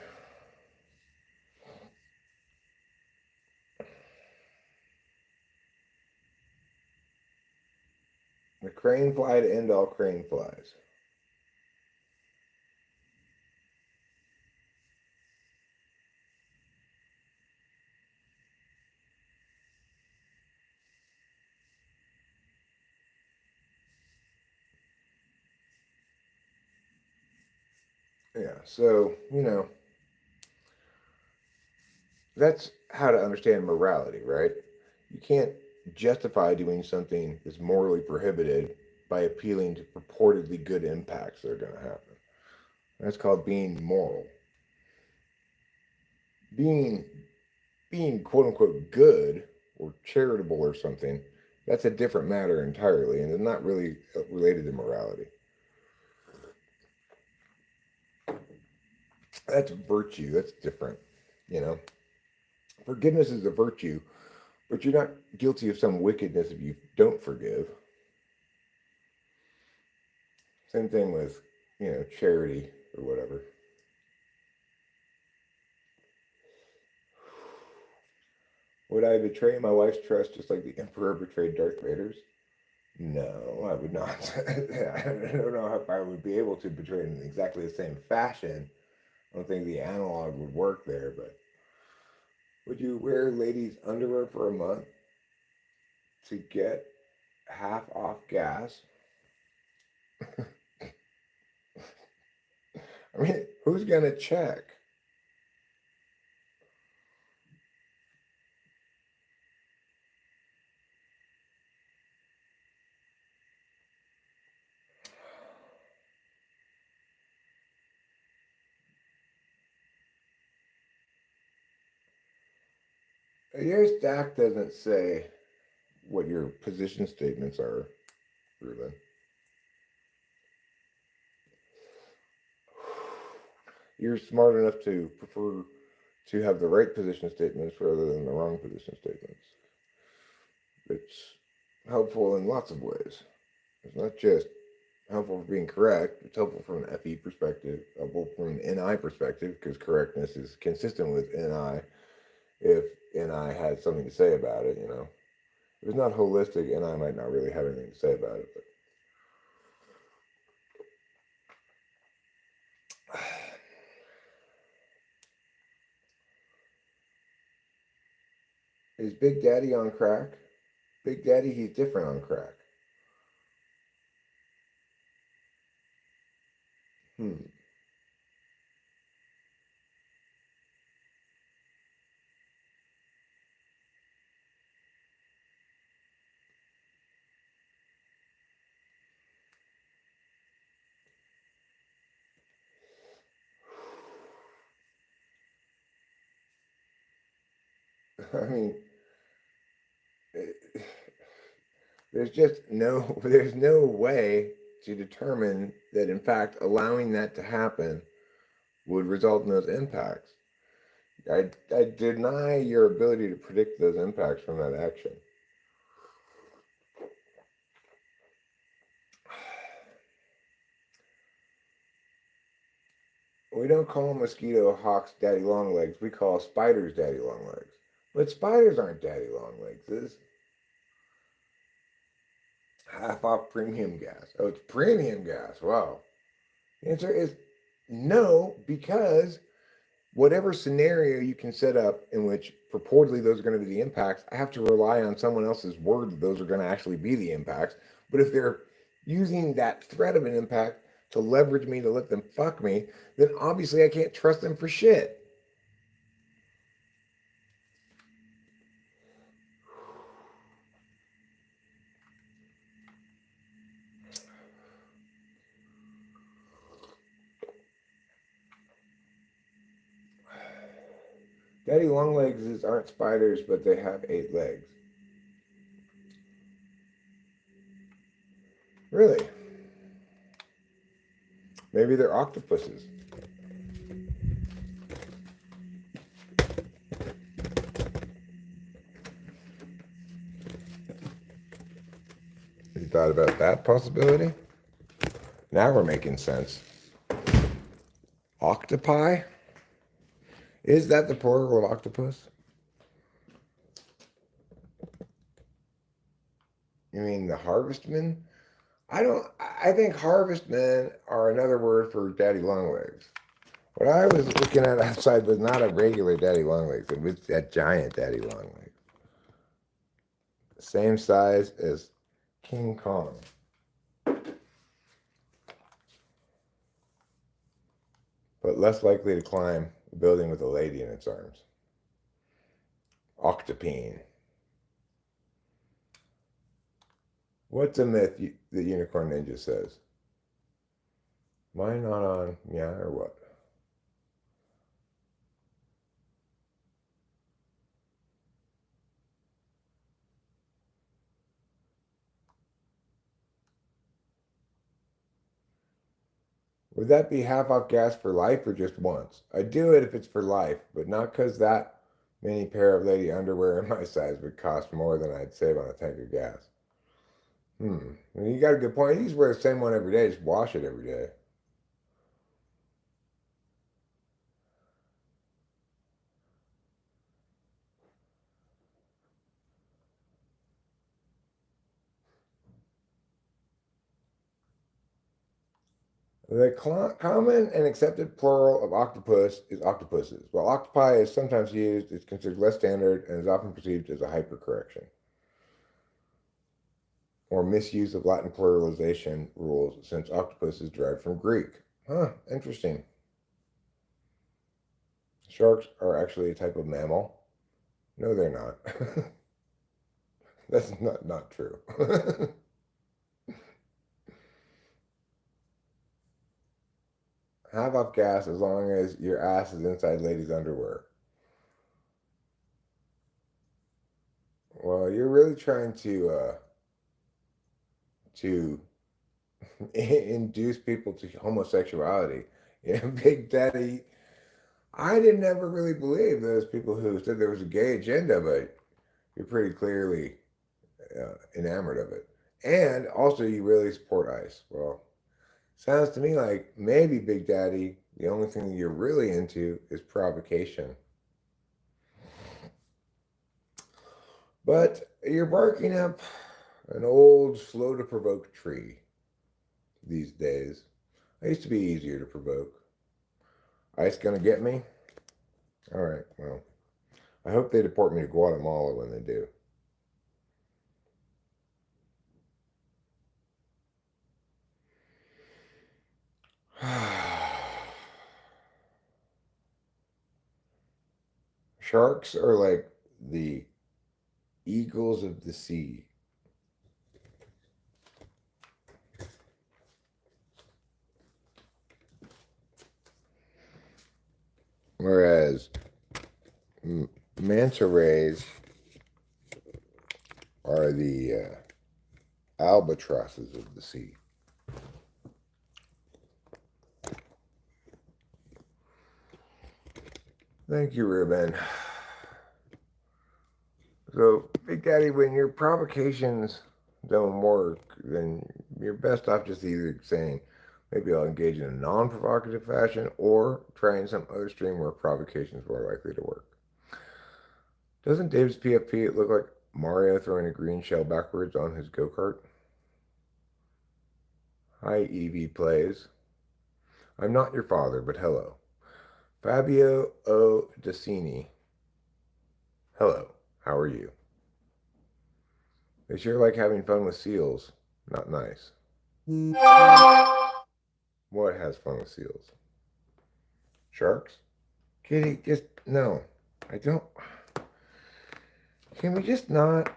The crane fly to end all crane flies. So, that's how to understand morality, right? You can't justify doing something that's morally prohibited by appealing to purportedly good impacts that are going to happen. That's called being moral. Being quote unquote good or charitable or something, that's a different matter entirely, and it's not really related to morality. That's virtue. That's different. You know, forgiveness is a virtue, but you're not guilty of some wickedness if you don't forgive. Same thing with, charity or whatever. Would I betray my wife's trust just like the Emperor betrayed Darth Vader's? No, I would not. I don't know if I would be able to betray it in exactly the same fashion. I don't think the analog would work there, but would you wear ladies' underwear for a month to get half off gas? I mean, who's going to check? Your stack doesn't say what your position statements are, Ruben. You're smart enough to prefer to have the right position statements rather than the wrong position statements. It's helpful in lots of ways. It's not just helpful for being correct, it's helpful from an FE perspective, helpful from an NI perspective, because correctness is consistent with NI if NI had something to say about it, If it's not holistic, NI might not really have anything to say about it, but is Big Daddy on crack? Big Daddy, he's different on crack. Hmm. I mean, there's no way to determine that in fact allowing that to happen would result in those impacts. I deny your ability to predict those impacts from that action. We don't call mosquito hawks daddy long legs. We call spiders daddy long legs. But spiders aren't daddy long legs. This half off premium gas. Oh, it's premium gas. Wow. The answer is no, because whatever scenario you can set up in which purportedly those are going to be the impacts, I have to rely on someone else's word that those are going to actually be the impacts. But if they're using that threat of an impact to leverage me to let them fuck me, then obviously I can't trust them for shit. Daddy longlegs aren't spiders, but they have 8 legs. Really? Maybe they're octopuses. You thought about that possibility? Now we're making sense. Octopi? Is that the plural of octopus? You mean the harvestmen? I think harvestmen are another word for daddy longlegs. What I was looking at outside was not a regular daddy longlegs. It was a giant daddy longlegs. Same size as King Kong. but less likely to climb a building with a lady in its arms. Octopine. What's a myth the Unicorn Ninja says? Am I not on? Yeah, or what? Would that be half off gas for life or just once? I'd do it if it's for life, but not because that many pair of lady underwear in my size would cost more than I'd save on a tank of gas. You got a good point. You just wear the same one every day, just wash it every day. The common and accepted plural of octopus is octopuses. While octopi is sometimes used, it's considered less standard and is often perceived as a hypercorrection or misuse of Latin pluralization rules since octopus is derived from Greek. Huh, interesting. Sharks are actually a type of mammal. No, they're not. That's not true. Have off gas as long as your ass is inside ladies' underwear. Well, you're really trying to induce people to homosexuality. Big Daddy. I didn't ever really believe those people who said there was a gay agenda, but you're pretty clearly enamored of it. And also, you really support ICE. Well, sounds to me like maybe Big Daddy, the only thing that you're really into is provocation. But you're barking up an old, slow to provoke tree these days. I used to be easier to provoke. ICE gonna get me? All right, well, I hope they deport me to Guatemala when they do. Sharks are like the eagles of the sea. Whereas manta rays are the albatrosses of the sea. Thank you, Ruben. So, Big Daddy, when your provocations don't work, then you're best off just either saying, maybe I'll engage in a non-provocative fashion or trying some other stream where provocations are likely to work. Doesn't Dave's PFP look like Mario throwing a green shell backwards on his go-kart? Hi, Evie Plays. I'm not your father, but hello. Fabio O. Decini. Hello, how are you? They sure like having fun with seals. Not nice. What has fun with seals? Sharks? Kitty, just no. I don't. Can we just not?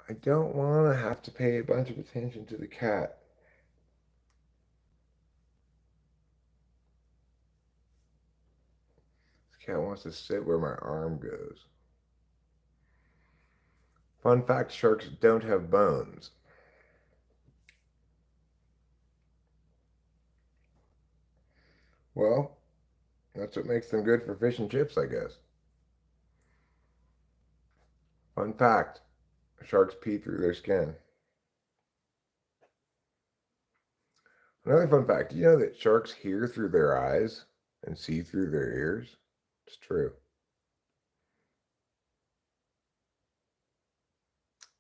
I don't want to have to pay a bunch of attention to the cat. This cat wants to sit where my arm goes. Fun fact, sharks don't have bones. Well, that's what makes them good for fish and chips, I guess. Fun fact, sharks pee through their skin. Another fun fact, do you know that sharks hear through their eyes and see through their ears? It's true.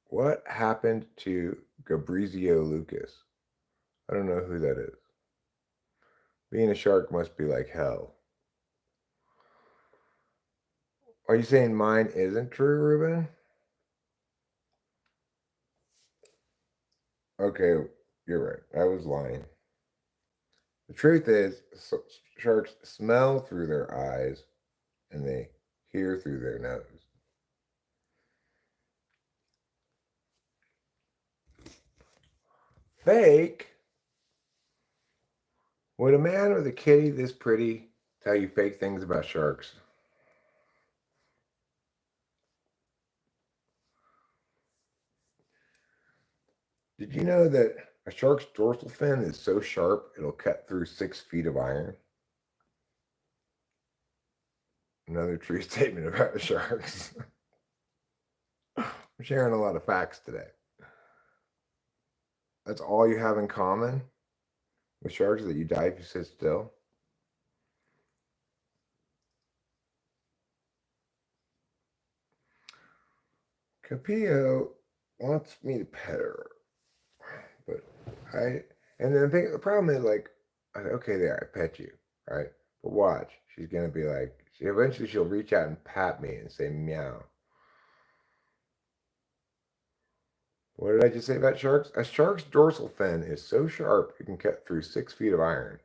What happened to Gabrizio Lucas? I don't know who that is. Being a shark must be like hell. Are you saying mine isn't true, Ruben? Okay, You're right. I was lying. The truth is, sharks smell through their eyes and they hear through their nose. Fake? Would a man with a kitty this pretty tell you fake things about sharks? Did you know that a shark's dorsal fin is so sharp it'll cut through 6 feet of iron? Another true statement about sharks. I'm sharing a lot of facts today. That's all you have in common with sharks, that you die if you sit still? Capillo wants me to pet her, but the problem is, like, okay, there, I pet you, right? But watch, she's gonna be like, eventually she'll reach out and pat me and say meow. What did I just say about sharks? A shark's dorsal fin is so sharp it can cut through 6 feet of iron.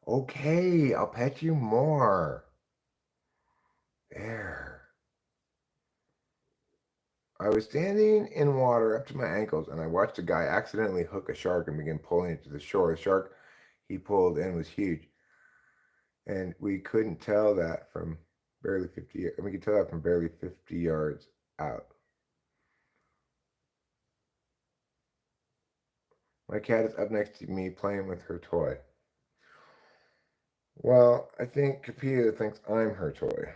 Okay, I'll pet you more. There. I was standing in water up to my ankles, and I watched a guy accidentally hook a shark and begin pulling it to the shore. The shark he pulled in was huge, and we couldn't tell that from barely 50. We could tell that from barely 50 yards out. My cat is up next to me playing with her toy. Well, I think Capilla thinks I'm her toy.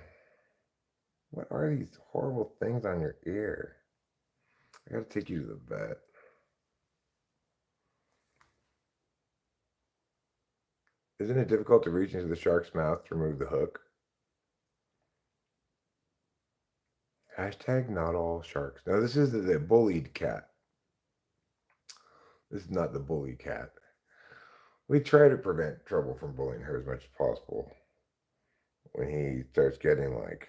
What are these horrible things on your ear? I gotta take you to the vet. Isn't it difficult to reach into the shark's mouth to remove the hook? Hashtag not all sharks. No, this is the bullied cat. This is not the bully cat. We try to prevent trouble from bullying her as much as possible. When he starts getting like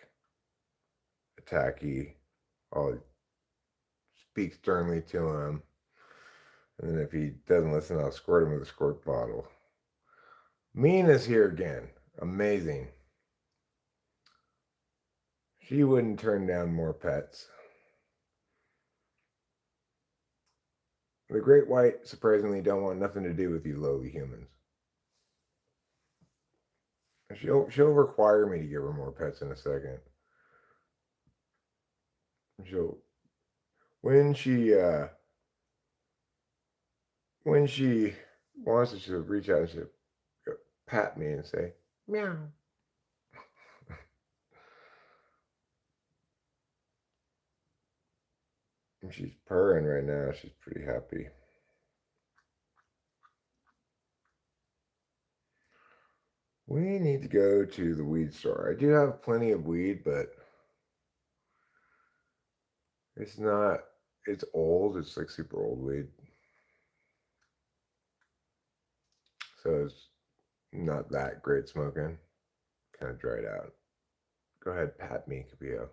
attacky, I'll speak sternly to him. And then if he doesn't listen, I'll squirt him with a squirt bottle. Mina's here again. Amazing. She wouldn't turn down more pets. The great white surprisingly don't want nothing to do with you lowly humans. She'll require me to give her more pets in a second. She'll when she wants to, she'll reach out and she'll pat me and say meow. And she's purring right now. She's pretty happy. We need to go to the weed store. I do have plenty of weed, but it's not, it's old. It's like super old weed. So it's not that great smoking. Kind of dried out. Go ahead, pat me, Capillo.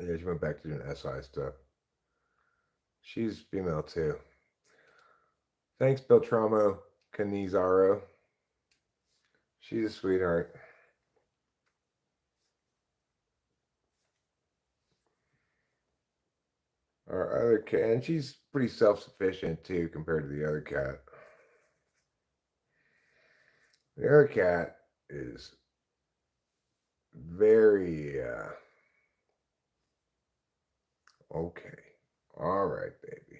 Yeah, she went back to doing SI stuff. She's female too. Thanks, Beltramo Canizaro. She's a sweetheart. Our other cat, and she's pretty self-sufficient too compared to the other cat. The other cat is very okay. All right, baby.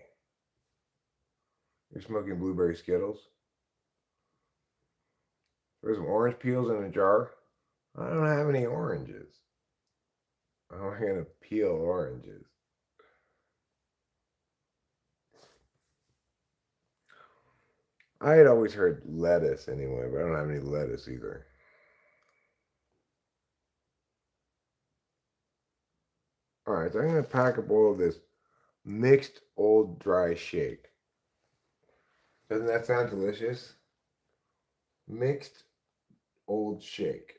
You're smoking blueberry Skittles? There's some orange peels in a jar. I don't have any oranges. How am I gonna peel oranges? I had always heard lettuce anyway, but I don't have any lettuce either. All right, so I'm gonna pack a bowl of this mixed old dry shake. Doesn't that sound delicious? Mixed old shake.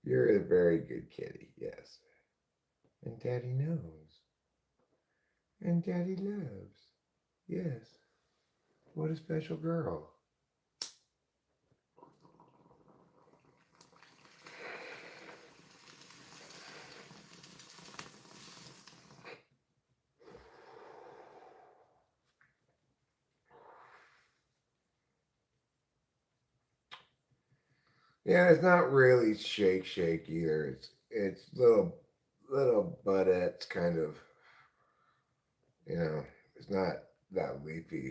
You're a very good kitty, yes. And Daddy knows. And Daddy loves. Yes. What a special girl. Yeah, it's not really shake shake either. It's little buttettes kind of, you know, it's not that leafy.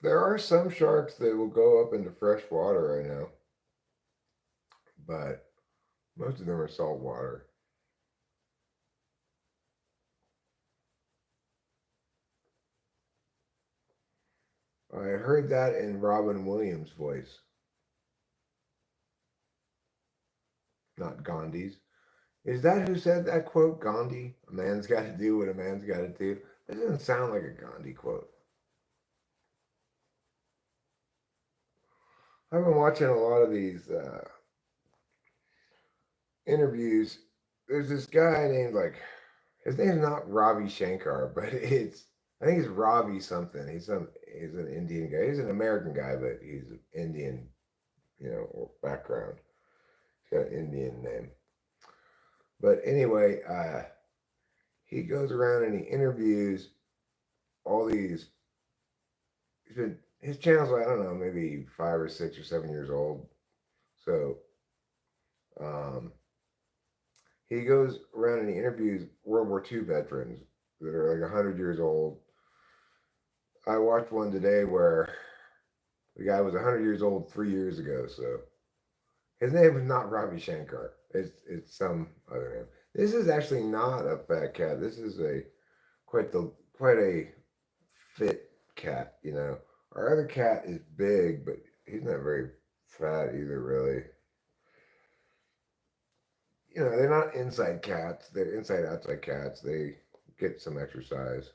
There are some sharks that will go up into fresh water, I know, but most of them are salt water. I heard that in Robin Williams' voice, not Gandhi's. Is that who said that quote? Gandhi? A man's got to do what a man's got to do. That doesn't sound like a Gandhi quote. I've been watching a lot of these interviews. There's this guy named his name's not Ravi Shankar, but I think it's Ravi something. He's an Indian guy. He's an American guy, but he's an Indian, background. He's got an Indian name. But anyway, he goes around and he interviews all these. His channel's I don't know, maybe 5 or 6 or 7 years old. So um, he goes around and he interviews World War II veterans that are like 100 years old. I watched one today where the guy was 100 years old 3 years ago. So his name is not Ravi Shankar. It's some other name. This is actually not a fat cat. This is a quite a fit cat. Our other cat is big, but he's not very fat either. Really, they're not inside cats. They're inside outside cats. They get some exercise.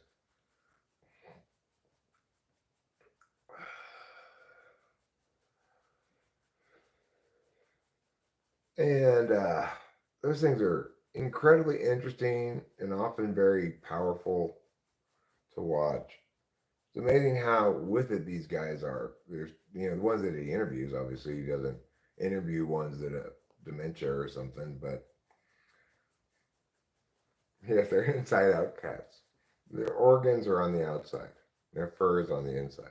And those things are incredibly interesting and often very powerful to watch. It's amazing how with it these guys are. There's the ones that he interviews. Obviously, he doesn't interview ones that have dementia or something, but yes, they're inside out cats. Their organs are on the outside. Their fur is on the inside.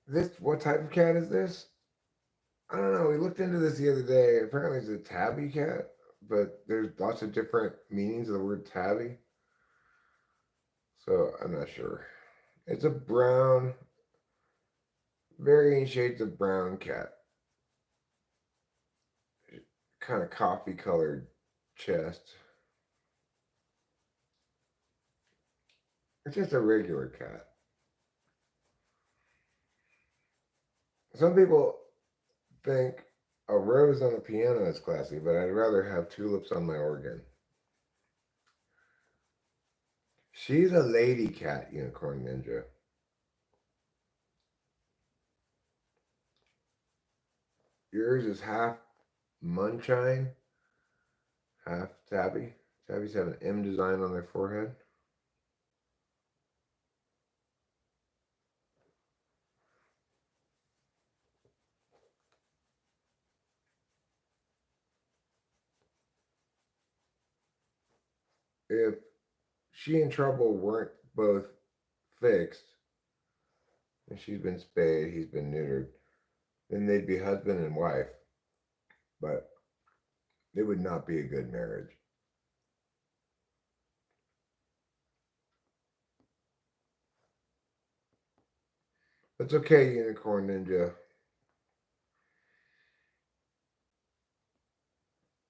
This what type of cat is this? I don't know. We looked into this the other day. Apparently, it's a tabby cat, but there's lots of different meanings of the word tabby. So I'm not sure. It's a brown, varying shades of brown cat, kind of coffee colored chest. It's just a regular cat. Some people think a rose on a piano is classy, but I'd rather have tulips on my organ. She's a lady cat, Unicorn Ninja. Yours is half Munchine, half Tabby. Tabbies have an M design on their forehead. If she and Trouble weren't both fixed, and she's been spayed, he's been neutered, then they'd be husband and wife. But it would not be a good marriage. It's okay, Unicorn Ninja.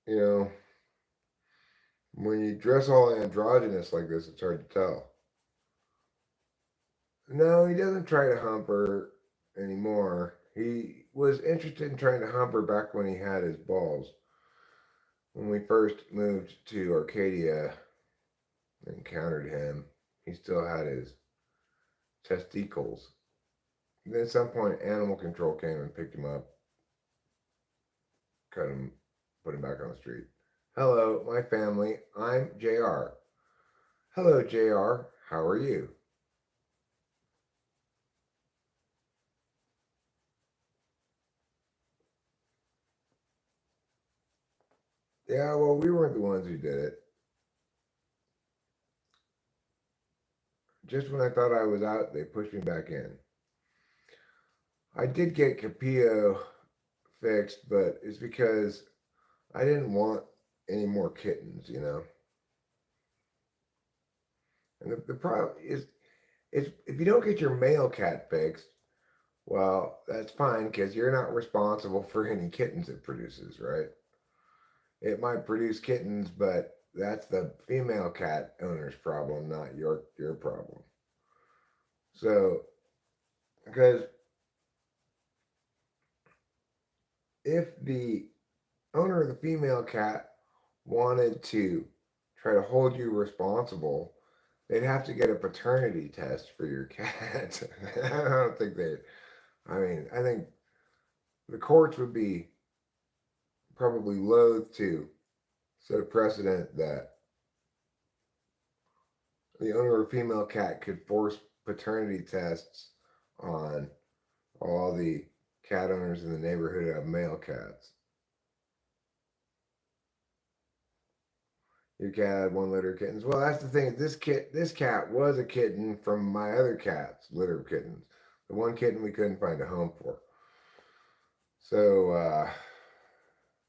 You know, when you dress all androgynous like this, it's hard to tell. No, he doesn't try to hump her anymore. He was interested in trying to hump her back when he had his balls. When we first moved to Arcadia and encountered him, he still had his testicles. Then at some point, animal control came and picked him up, cut him, put him back on the street. Hello, my family. I'm JR. Hello, JR. How are you? Yeah, well, we weren't the ones who did it. Just when I thought I was out, they pushed me back in. I did get Capillo fixed, but it's because I didn't want any more kittens, you know? And the problem is if you don't get your male cat fixed, well, that's fine because you're not responsible for any kittens it produces, right? It might produce kittens, but that's the female cat owner's problem, not your problem. So, because if the owner of the female cat wanted to try to hold you responsible, they'd have to get a paternity test for your cat. I don't think they. I mean, I think the courts would be probably loath to set a precedent that the owner of a female cat could force paternity tests on all the cat owners in the neighborhood who have male cats. Your cat had one litter of kittens. Well, that's the thing. This cat was a kitten from my other cat's litter of kittens. The one kitten we couldn't find a home for. So,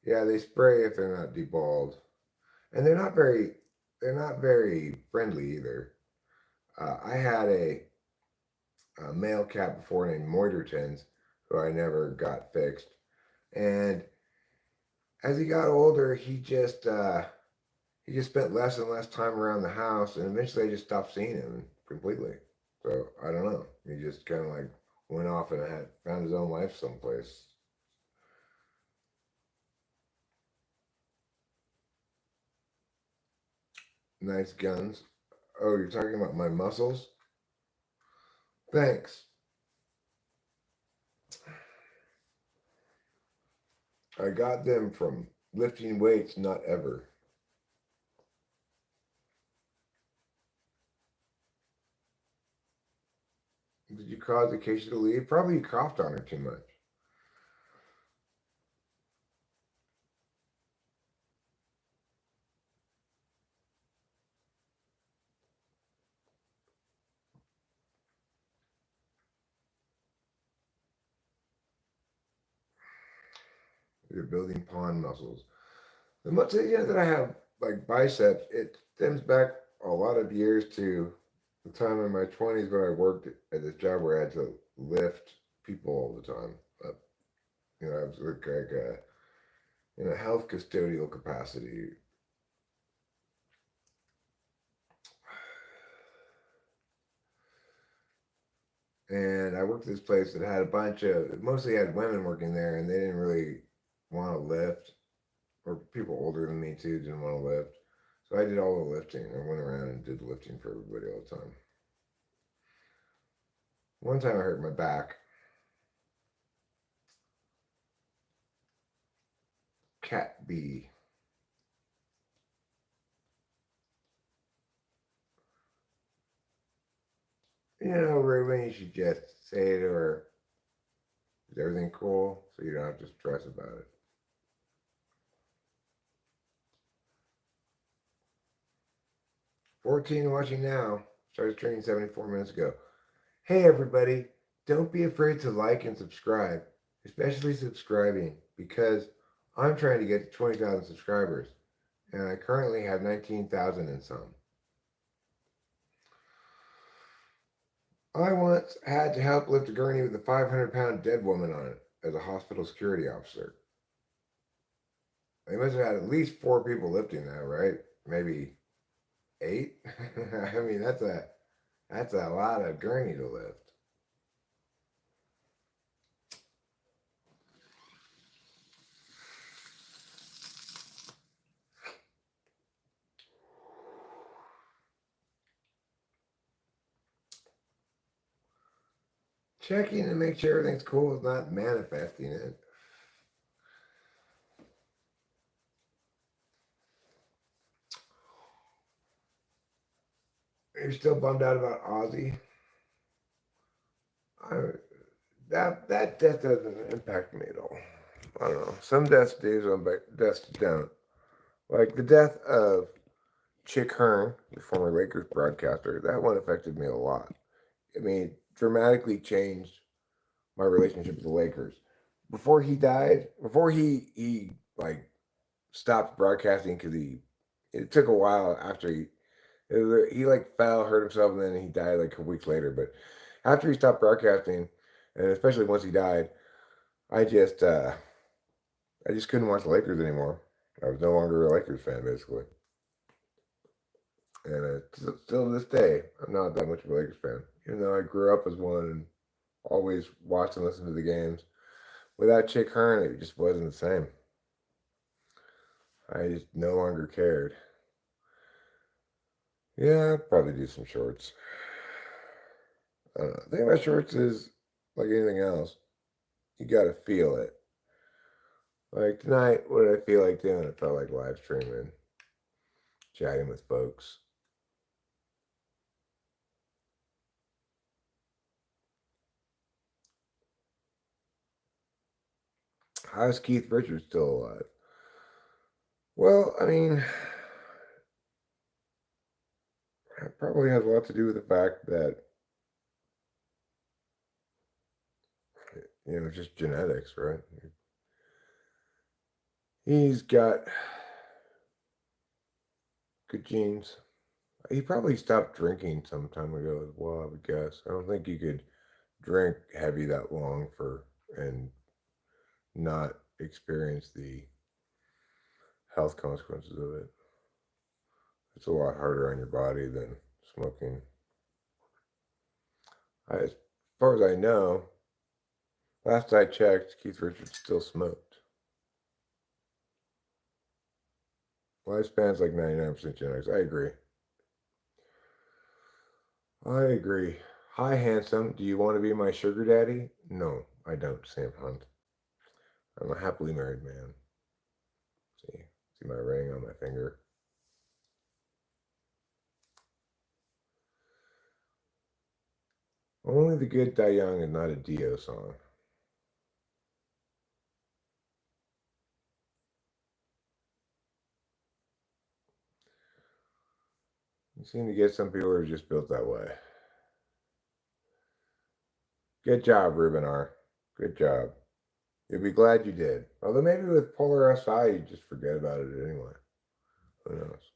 yeah, they spray if they're not deballed, and they're not very friendly either. I had a male cat before named Moitertons, who I never got fixed, and as he got older, he just spent less and less time around the house, and eventually I just stopped seeing him completely. So I don't know. He just kind of like went off and had found his own life someplace. Nice guns. Oh, you're talking about my muscles? Thanks. I got them from lifting weights, not ever. Did you cause Acacia to leave? Probably you coughed on her too much. You're building pawn muscles. The much that I have like biceps, it stems back a lot of years to the time in my 20s when I worked at this job where I had to lift people all the time. I was like a in a health custodial capacity. And I worked at this place that had a bunch of mostly had women working there, and they didn't really want to lift, or people older than me too didn't want to lift. So I did all the lifting. I went around and did the lifting for everybody all the time. One time I hurt my back. Cat B. Ruben, you should just say to her, is everything cool? So you don't have to stress about it. 14 watching now. Started streaming 74 minutes ago. Hey, everybody. Don't be afraid to like and subscribe, especially subscribing, because I'm trying to get to 20,000 subscribers, and I currently have 19,000 and some. I once had to help lift a gurney with a 500-pound dead woman on it as a hospital security officer. They must have had at least 4 people lifting that, right? Maybe 8. I mean, that's a lot of gurney to lift. Checking to make sure everything's cool is not manifesting it. You're still bummed out about Ozzy? That death doesn't impact me at all. I don't know. Some deaths do, some deaths don't. Like the death of Chick Hearn, the former Lakers broadcaster, that one affected me a lot. I mean, it dramatically changed my relationship with the Lakers. Before he died, before he like stopped broadcasting because it took a while after he like fell, hurt himself, and then he died like a week later. But after he stopped broadcasting, and especially once he died, I just uh I just couldn't watch the Lakers anymore. I was no longer a Lakers fan, basically. And still to this day, I'm not that much of a Lakers fan. Even though I grew up as one and always watched and listened to the games. Without Chick Hearn, it just wasn't the same. I just no longer cared. Yeah, I'd probably do some shorts. I don't know. The thing about shorts is, like anything else, you gotta feel it. Like tonight, what did I feel like doing? I felt like live streaming, chatting with folks. How is Keith Richards still alive? Well, I mean, it probably has a lot to do with the fact that, just genetics, right? He's got good genes. He probably stopped drinking some time ago as well, I would guess. I don't think you could drink heavy that long and not experience the health consequences of it. It's a lot harder on your body than smoking. As far as I know, last I checked, Keith Richards still smoked. Lifespan's like 99% genetics. I agree. I agree. Hi, handsome. Do you want to be my sugar daddy? No, I don't, Sam Hunt. I'm a happily married man. See my ring on my finger. Only the Good Die Young is not a Dio song. You seem to get some people who are just built that way. Good job, Ruben R. Good job. You'll be glad you did. Although maybe with Polar SI, you just forget about it anyway. Who knows?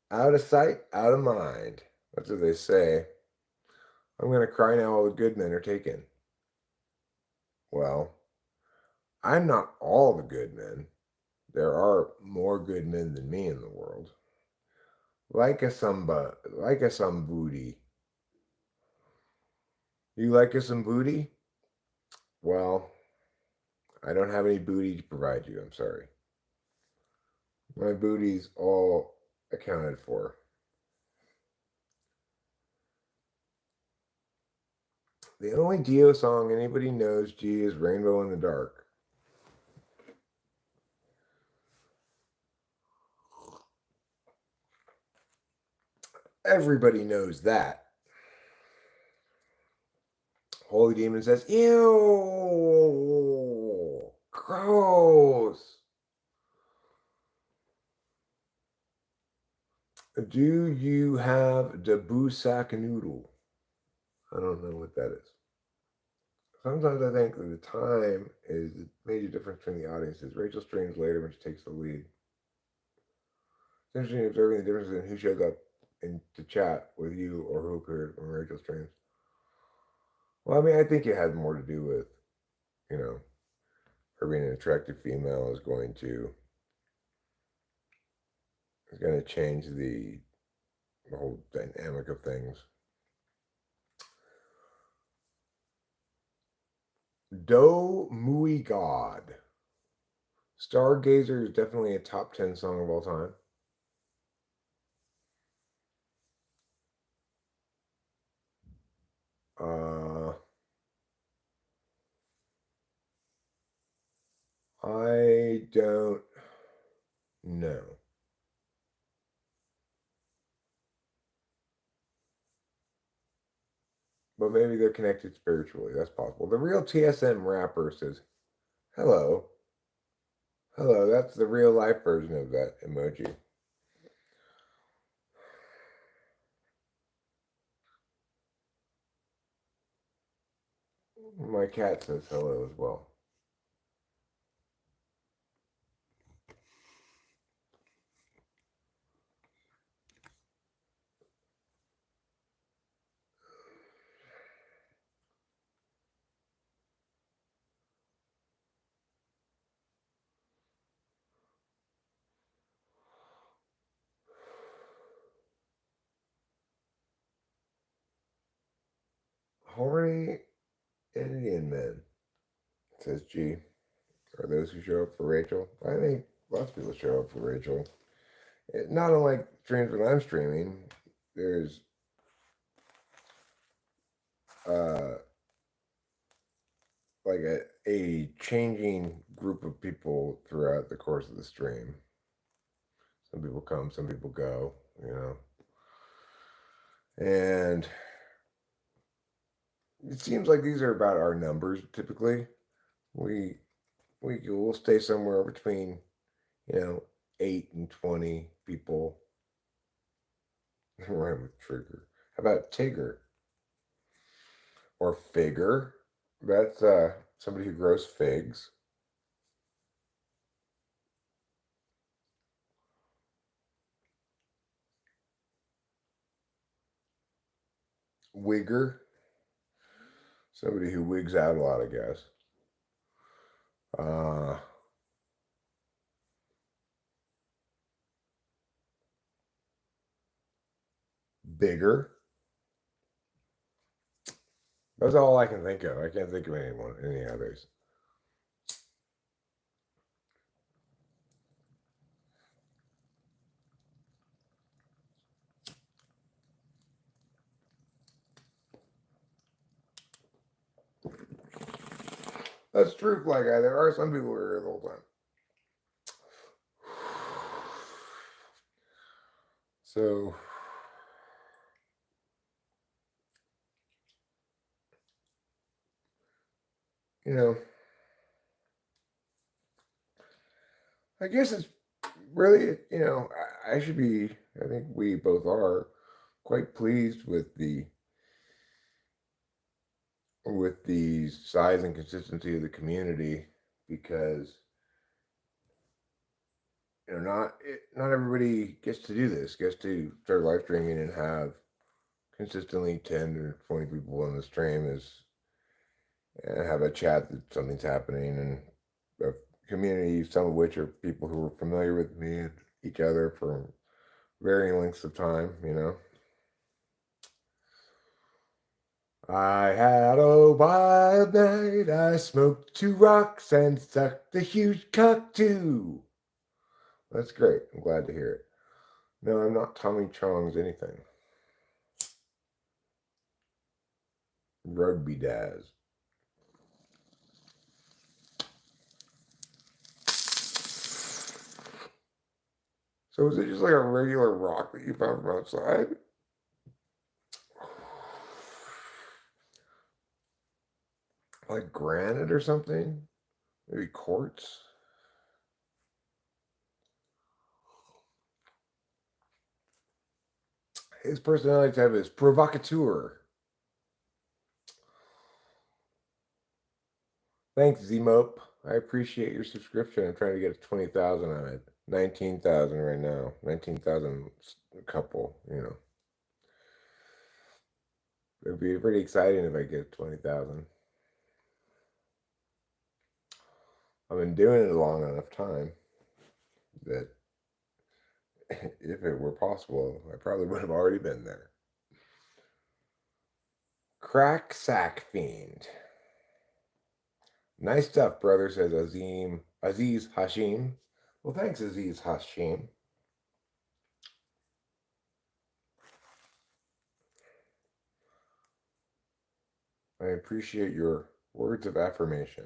Out of sight, out of mind. That's what they say. I'm going to cry now all the good men are taken. Well, I'm not all the good men. There are more good men than me in the world. Like a some booty. You like a some booty? Well, I don't have any booty to provide you. I'm sorry. My booty's all accounted for. The only Dio song anybody knows, G, is Rainbow in the Dark. Everybody knows that. Holy Demon says, ew, gross. Do you have the Busak noodle? I don't know what that is. Sometimes I think that the time is the major difference between the audiences. Rachel streams later when she takes the lead. It's interesting observing the differences in who shows up in to chat with you or who appeared when Rachel streams. Well, I mean, I think it has more to do with, you know, her being an attractive female is going to change the whole dynamic of things. Do Mui God. Stargazer is definitely a top 10 song of all time. I don't know. But maybe they're connected spiritually. That's possible. The real TSM rapper says, hello. Hello. That's the real life version of that emoji. My cat says hello as well. Horny Indian men, says G. Are those who show up for Rachel? I think lots of people show up for Rachel. Not unlike streams when I'm streaming, there's like a changing group of people throughout the course of the stream. Some people come, some people go, you know. And it seems like these are about our numbers typically. We'll stay somewhere between, 8 and 20 people. Right with Trigger. How about Tigger? Or Figger? That's somebody who grows figs. Wigger. Somebody who wigs out a lot, I guess. Bigger. That's all I can think of. I can't think of any others. That's true, Fly Guy. There are some people who are here the whole time. So, I guess it's really, I should be, I think we both are quite pleased with the size and consistency of the community, because not everybody gets to do this, gets to start live streaming and have consistently 10 or 20 people on the stream, and have a chat that something's happening, and a community, some of which are people who are familiar with me and each other for varying lengths of time, I had a wild night, I smoked 2 rocks and sucked a huge cock too. That's great. I'm glad to hear it. No, I'm not Tommy Chong's anything. Rugby Daz. So is it just like a regular rock that you found from outside? Like granite or something? Maybe quartz? His personality type is provocateur. Thanks, Zmope. I appreciate your subscription. I'm trying to get 20,000 on it. 19,000 right now. 19,000 a couple, It'd be pretty exciting if I get 20,000. I've been doing it a long enough time that if it were possible, I probably would have already been there. Crack Sack Fiend. Nice stuff, brother, says Aziz Hashim. Well, thanks, Aziz Hashim. I appreciate your words of affirmation.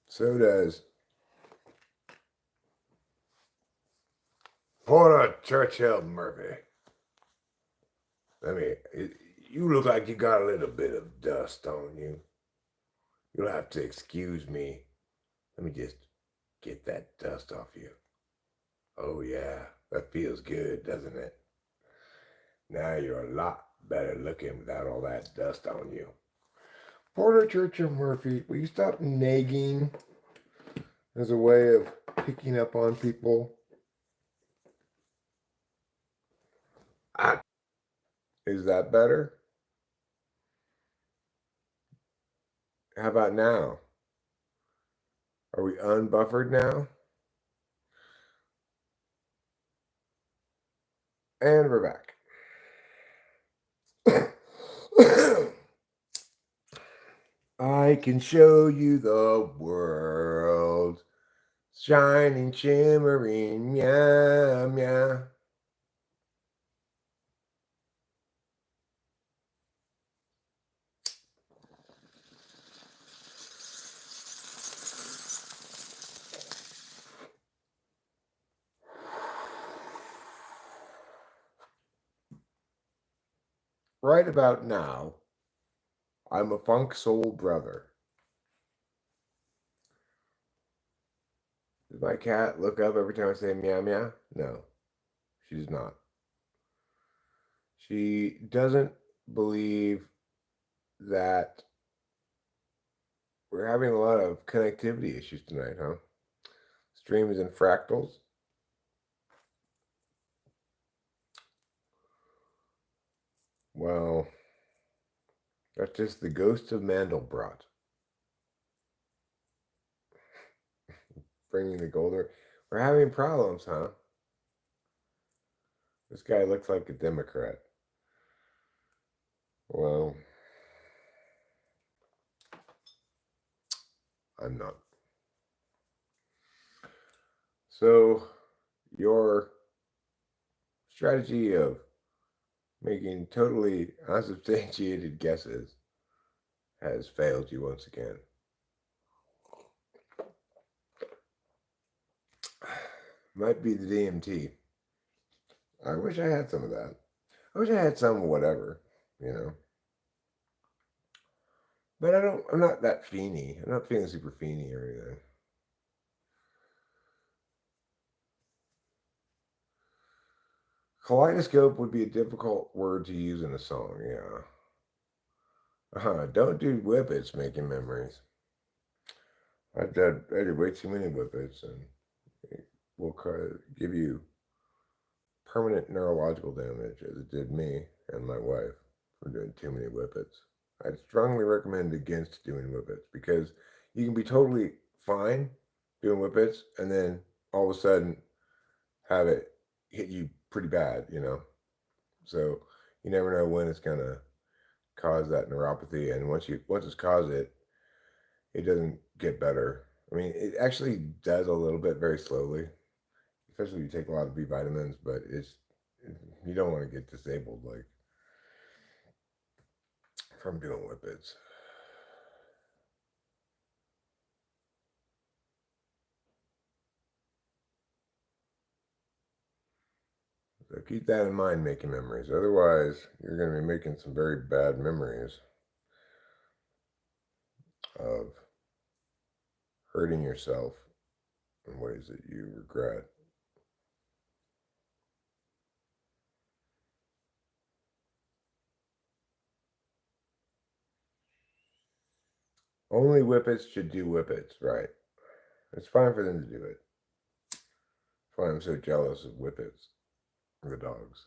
So does Porter Churchill Murphy. You look like you got a little bit of dust on you. You'll have to excuse me. Let me just get that dust off you. Oh, yeah, that feels good, doesn't it? Now you're a lot better looking without all that dust on you. Porter Churchill Murphy, will you stop nagging as a way of picking up on people? Is that better? How about now? Are we unbuffered now? And we're back. I can show you the world, shining, shimmering, meow, meow. Right about now, I'm a funk soul brother. Does my cat look up every time I say meow meow? No, she does not. She doesn't believe that we're having a lot of connectivity issues tonight, huh? Stream is in fractals. Well, that's just the ghost of Mandelbrot. Bringing the golder. We're having problems, huh? This guy looks like a Democrat. Well, I'm not. So, your strategy of making totally unsubstantiated guesses has failed you once again. Might be the DMT. I wish I had some of that. I wish I had some of whatever, you know. But I'm not that fiendy. I'm not feeling super fiendy or anything. Kaleidoscope would be a difficult word to use in a song, yeah. Don't do whippets making memories. I did way too many whippets, and it will give you permanent neurological damage, as it did me and my wife from doing too many whippets. I'd strongly recommend against doing whippets because you can be totally fine doing whippets and then all of a sudden have it hit you pretty bad, you know. So you never know when it's gonna cause that neuropathy, and once it's caused it, it doesn't get better. I mean, it actually does a little bit very slowly, especially if you take a lot of B vitamins, but you don't want to get disabled like from doing whippets. So keep that in mind making memories. Otherwise, you're going to be making some very bad memories of hurting yourself in ways that you regret. Only whippets should do whippets, right? It's fine for them to do it. That's why I'm so jealous of whippets, the dogs.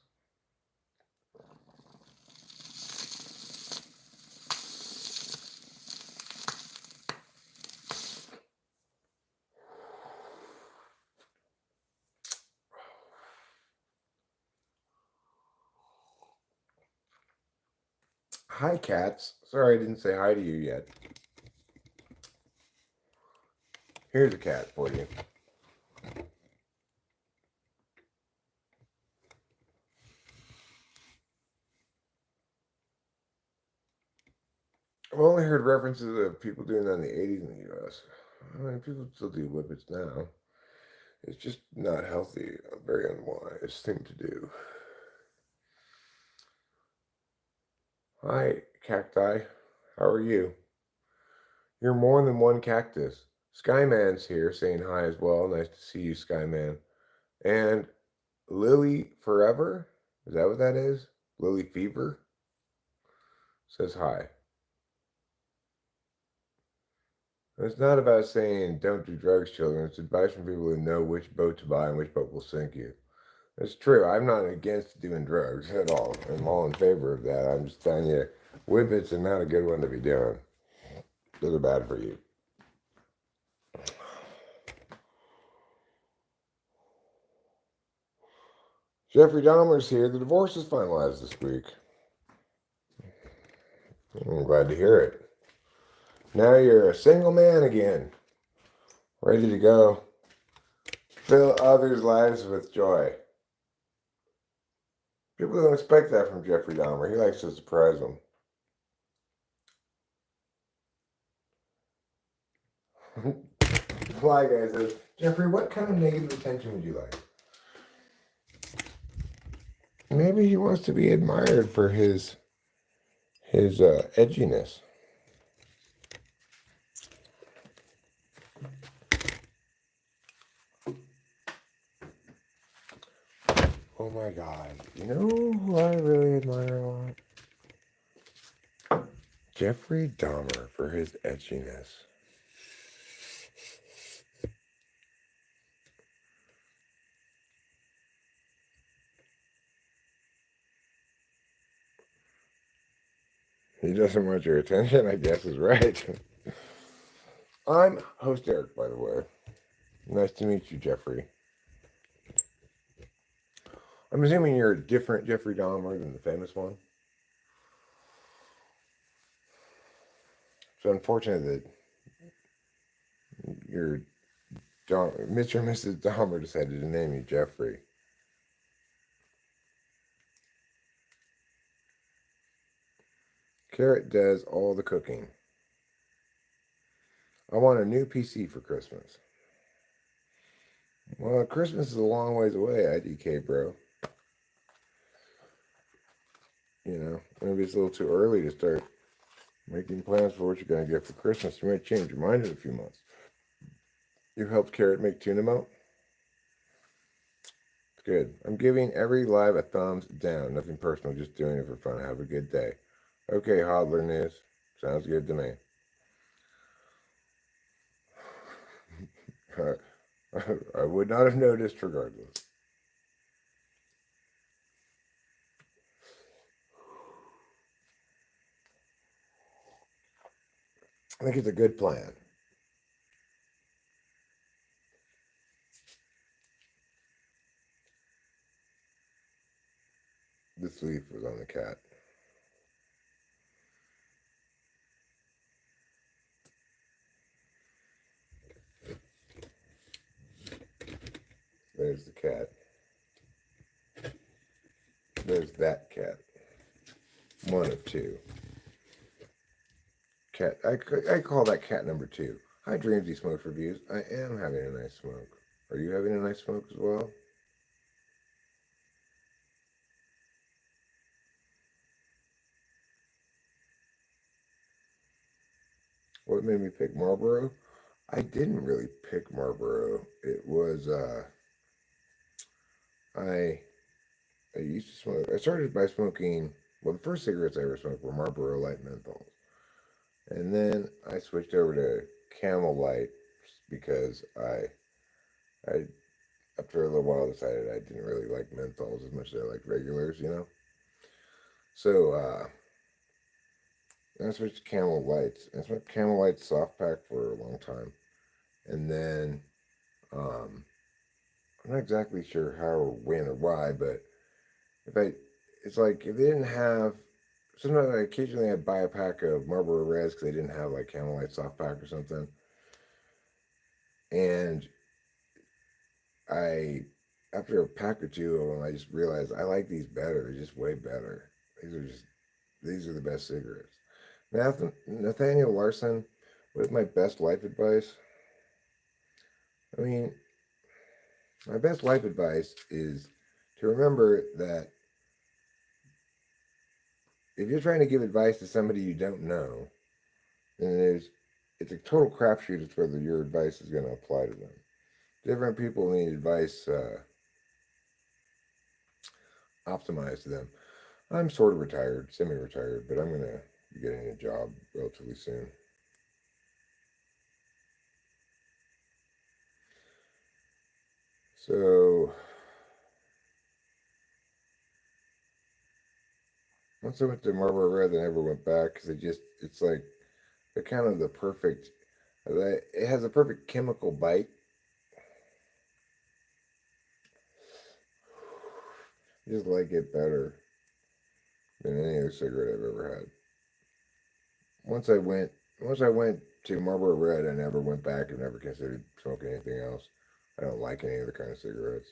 Hi, cats. Sorry I didn't say hi to you yet. Here's a cat for you. I've only heard references of people doing that in the 80s in the U.S. I mean, people still do whippets now. It's just not healthy, a very unwise thing to do. Hi, cacti. How are you? You're more than one cactus. Skyman's here saying hi as well. Nice to see you, Skyman. And Lily Forever? Is that what that is? Lily Fever? Says hi. It's not about saying don't do drugs, children. It's advice from people who know which boat to buy and which boat will sink you. It's true. I'm not against doing drugs at all. I'm all in favor of that. I'm just telling you, whippets are not a good one to be doing. Those are bad for you. Jeffrey Dahmer's here. The divorce is finalized this week. I'm glad to hear it. Now you're a single man again, ready to go. Fill others' lives with joy. People don't expect that from Jeffrey Dahmer. He likes to surprise them. Fly Guy says, Jeffrey, what kind of negative attention would you like? Maybe he wants to be admired for his edginess. Oh my God. You know who I really admire a lot? Jeffrey Dahmer for his edginess. He doesn't want your attention, I guess is right. I'm host Eric, by the way. Nice to meet you, Jeffrey. I'm assuming you're a different Jeffrey Dahmer than the famous one. It's unfortunate that your Mr. and Mrs. Dahmer decided to name you Jeffrey. Carrot does all the cooking. I want a new PC for Christmas. Well, Christmas is a long ways away, IDK, bro. You know, maybe it's a little too early to start making plans for what you're going to get for Christmas. You might change your mind in a few months. You helped Carrot make tuna melt? Good. I'm giving every live a thumbs down. Nothing personal, just doing it for fun. Have a good day. Okay, Hodler News. Sounds good to me. I would not have noticed regardless. I think it's a good plan. This leaf was on the cat. There's the cat. There's that cat. One of two. Cat. I call that cat number 2. Hi, Dreamsy Smokes Reviews. I am having a nice smoke. Are you having a nice smoke as well? What made me pick Marlboro? I didn't really pick Marlboro. It was I used to smoke. I started by smoking. Well, the first cigarettes I ever smoked were Marlboro Light menthols, and then I switched over to Camel Light because I after a little while decided I didn't really like menthols as much as I liked regulars, you know. So then I switched to Camel Lights. And I smoked Camel Light soft pack for a long time, and then I'm not exactly sure how or when or why, but it's like if they didn't have. Sometimes I occasionally I'd buy a pack of Marlboro Reds because they didn't have like Camel Light soft pack or something, and I after a pack or two of them, I just realized I like these better. They're just way better. These are the best cigarettes. Nathaniel Larson, what is my best life advice? I mean, my best life advice is to remember that if you're trying to give advice to somebody you don't know, then it's a total crapshoot as to whether your advice is going to apply to them. Different people need advice optimized to them. I'm sort of retired, semi-retired, but I'm going to be getting a job relatively soon. So once I went to Marlboro Red, I never went back because it's like they're kind of the perfect, it has a perfect chemical bite. I just like it better than any other cigarette I've ever had. Once I went, once I went to Marlboro Red, I never went back and never considered smoking anything else. I don't like any other kind of cigarettes.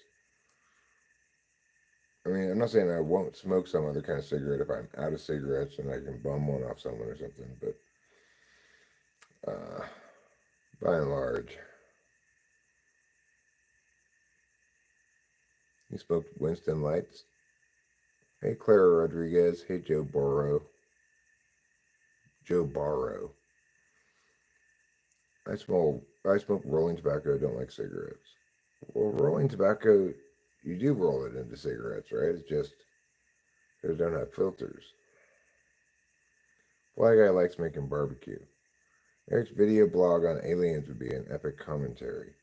I mean, I'm not saying I won't smoke some other kind of cigarette if I'm out of cigarettes and I can bum one off someone or something, but by and large, you smoked Winston Lights. Hey, Clara Rodriguez. Hey, Joe Barrow. Joe Barrow. I smoke rolling tobacco. I don't like cigarettes. Well, rolling tobacco, you do roll it into cigarettes, right? It's just they don't have filters. Black Guy likes making barbecue. Eric's video blog on aliens would be an epic commentary.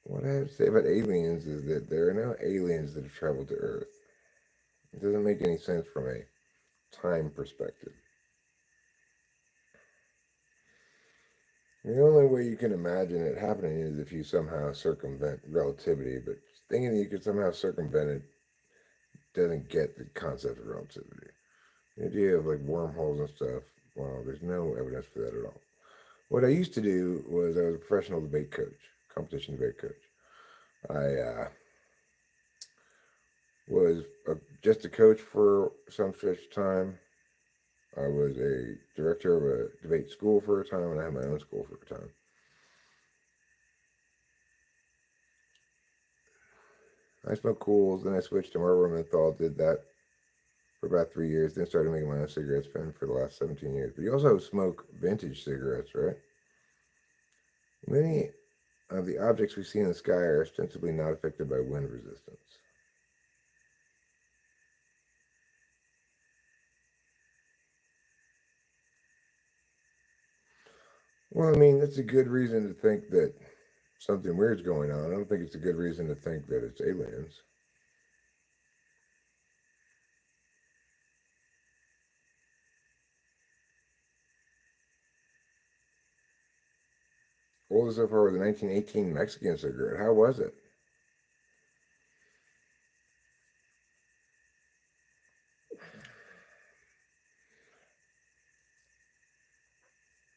What I have to say about aliens is that there are no aliens that have traveled to Earth. It doesn't make any sense from a time perspective. The only way you can imagine it happening is if you somehow circumvent relativity, but thinking that you could somehow circumvent it doesn't get the concept of relativity. The idea of like wormholes and stuff, well, there's no evidence for that at all. What I used to do was I was a professional debate coach, competition debate coach. I was just a coach for some stretch of time. I was a director of a debate school for a time, and I had my own school for a time. I smoked Cools, then I switched to Marlboro Menthol, did that for about 3 years, then started making my own cigarettes, been for the last 17 years. But you also smoke vintage cigarettes, right? Many of the objects we see in the sky are ostensibly not affected by wind resistance. Well, I mean, that's a good reason to think that something weird's going on. I don't think it's a good reason to think that it's aliens. Oldest so far was a 1918 Mexican cigarette. How was it?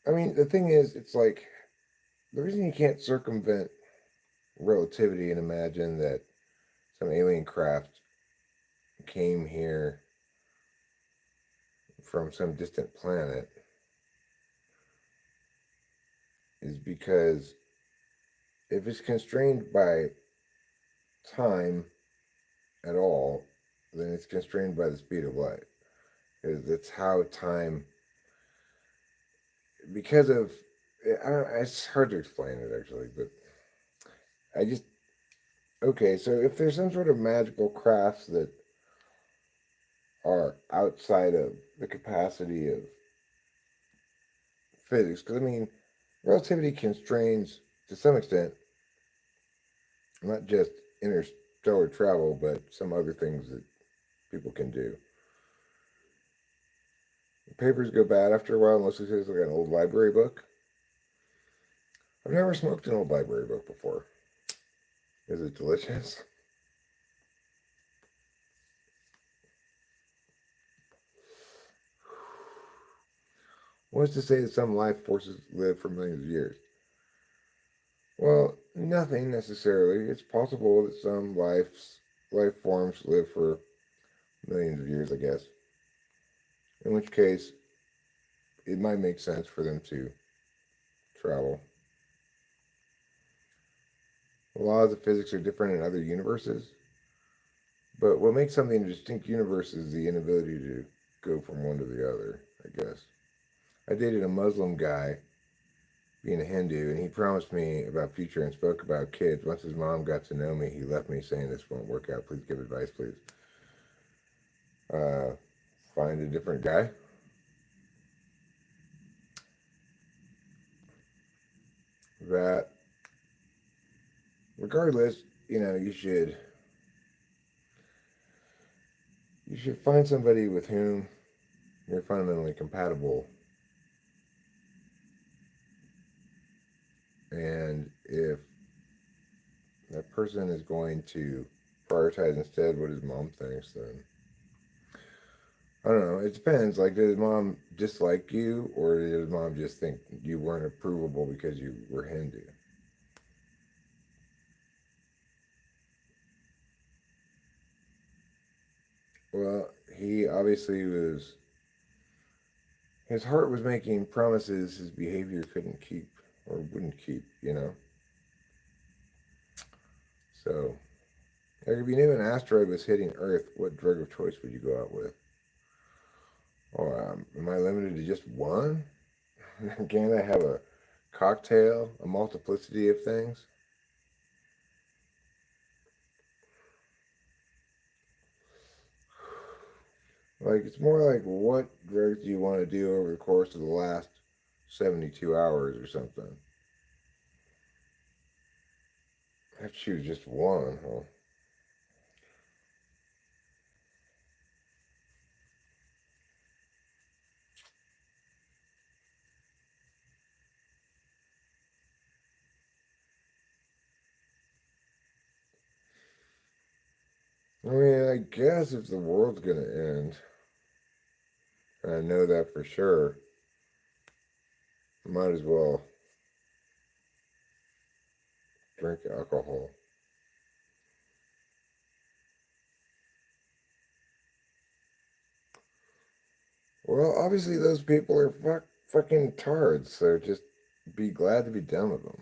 I mean, the thing is, it's like the reason you can't circumvent relativity and imagine that some alien craft came here from some distant planet is because if it's constrained by time at all, then it's constrained by the speed of light. Because that's how time, because of, it's hard to explain it actually, but I just, okay, so if there's some sort of magical crafts that are outside of the capacity of physics, because I mean, relativity constrains to some extent not just interstellar travel, but some other things that people can do. Papers go bad after a while unless it's like an old library book. I've never smoked an old library book before. Is it delicious? What's to say that some life forces live for millions of years? Well, nothing necessarily. It's possible that some life forms live for millions of years, I guess. In which case, it might make sense for them to travel. The laws of physics are different in other universes, but what makes something a distinct universe is the inability to go from one to the other, I guess. I dated a Muslim guy, being a Hindu, and he promised me about future and spoke about kids. Once his mom got to know me, he left me saying, "This won't work out. Please give advice, please." Uh, Find a different guy. That, regardless, you should find somebody with whom you're fundamentally compatible. And if that person is going to prioritize instead what his mom thinks, then I don't know. It depends. Like, did his mom dislike you, or did his mom just think you weren't approvable because you were Hindu? Well, he obviously was. His heart was making promises his behavior couldn't keep or wouldn't keep. So, like, if you knew an asteroid was hitting Earth, what drug of choice would you go out with? Or am I limited to just one? Can't I have a cocktail, a multiplicity of things? Like, it's more like, what drugs do you want to do over the course of the last 72 hours or something? I have to choose just one, huh? I mean, I guess if the world's gonna end, and I know that for sure, I might as well drink alcohol. Well, obviously those people are fucking tards, so just be glad to be done with them.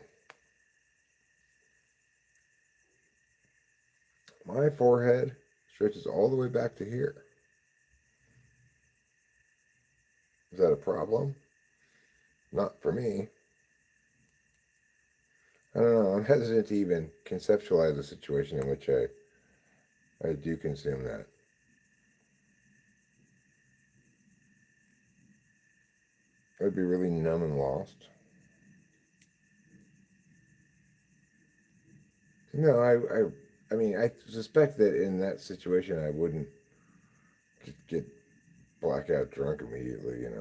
My forehead stretches all the way back to here. Is that a problem? Not for me. I don't know. I'm hesitant to even conceptualize a situation in which I do consume that. I'd be really numb and lost. No, I mean, I suspect that in that situation, I wouldn't get blackout drunk immediately. I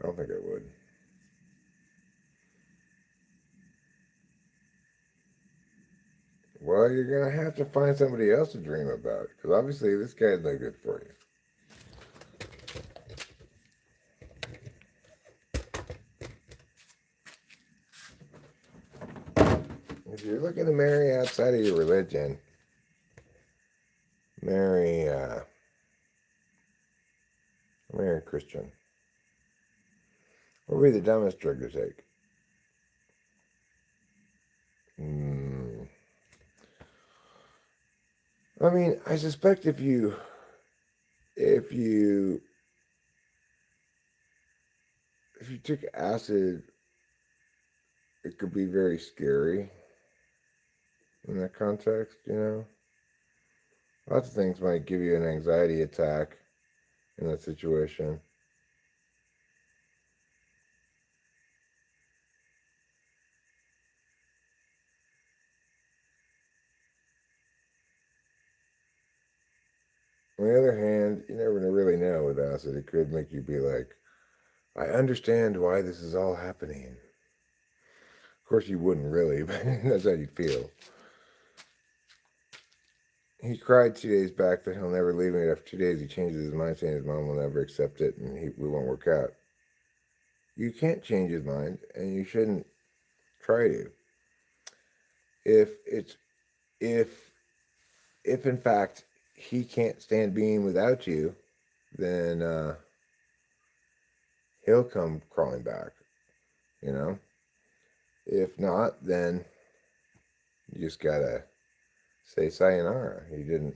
don't think I would. Well, you're gonna have to find somebody else to dream about, because obviously this guy's no good for you. If you're looking to marry outside of your religion, marry marry a Christian. What would be the dumbest drug to take? Mm. I mean, I suspect if you took acid, it could be very scary in that context. Lots of things might give you an anxiety attack in that situation. On the other hand, you never really know with acid. It could make you be like, I understand why this is all happening. Of course, you wouldn't really, but that's how you'd feel. He cried 2 days back that he'll never leave me. After 2 days, he changes his mind, saying his mom will never accept it and we won't work out. You can't change his mind, and you shouldn't try to. If it's if in fact he can't stand being without you, then he'll come crawling back, you know? If not, then you just gotta say sayonara. He didn't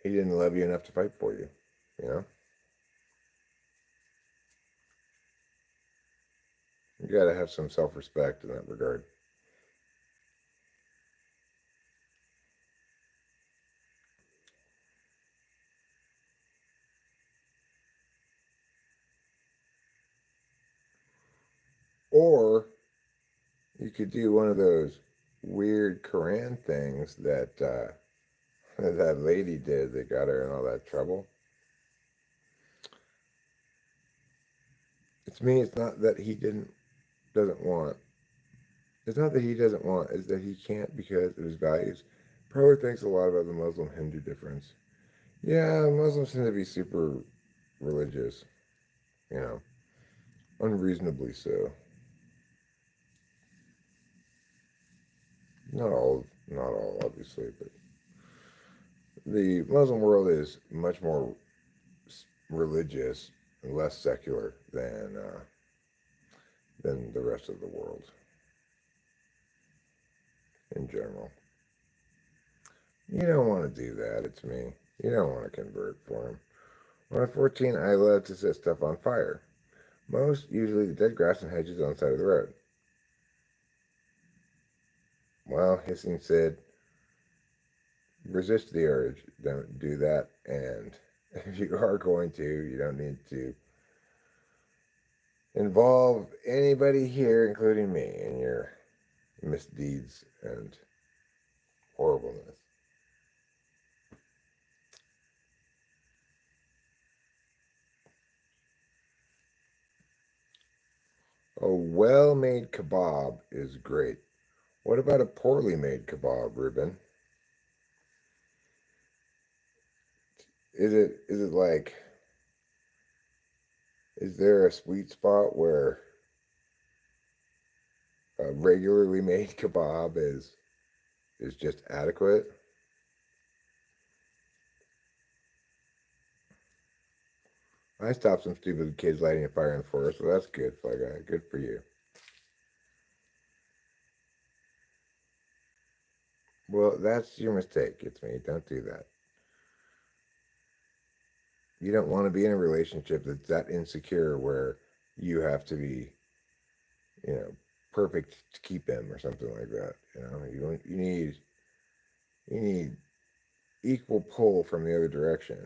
love you enough to fight for you, you know? You gotta have some self-respect in that regard. Or you could do one of those weird Quran things that that lady did that got her in all that trouble. It's me. It's not that he doesn't want. It's not that he doesn't want. It's that he can't because of his values. Probably thinks a lot about the Muslim Hindu difference. Yeah, Muslims tend to be super religious, you know, unreasonably so. Not all, obviously, but the Muslim world is much more religious and less secular than the rest of the world in general. You don't want to do that. It's me. You don't want to convert for him. When I was 14, I loved to set stuff on fire. Usually the dead grass and hedges on the side of the road. Well, Hissing said, resist the urge. Don't do that. And if you are going to, you don't need to involve anybody here, including me, in your misdeeds and horribleness. A well-made kebab is great. What about a poorly made kebab, Ruben? Is it like, is there a sweet spot where a regularly made kebab is just adequate? I stopped some stupid kids lighting a fire in the forest, so that's good, Fly Guy. Good for you. Well, that's your mistake. It's me. Don't do that. You don't want to be in a relationship that's that insecure where you have to be, you know, perfect to keep him or something like that. You need equal pull from the other direction.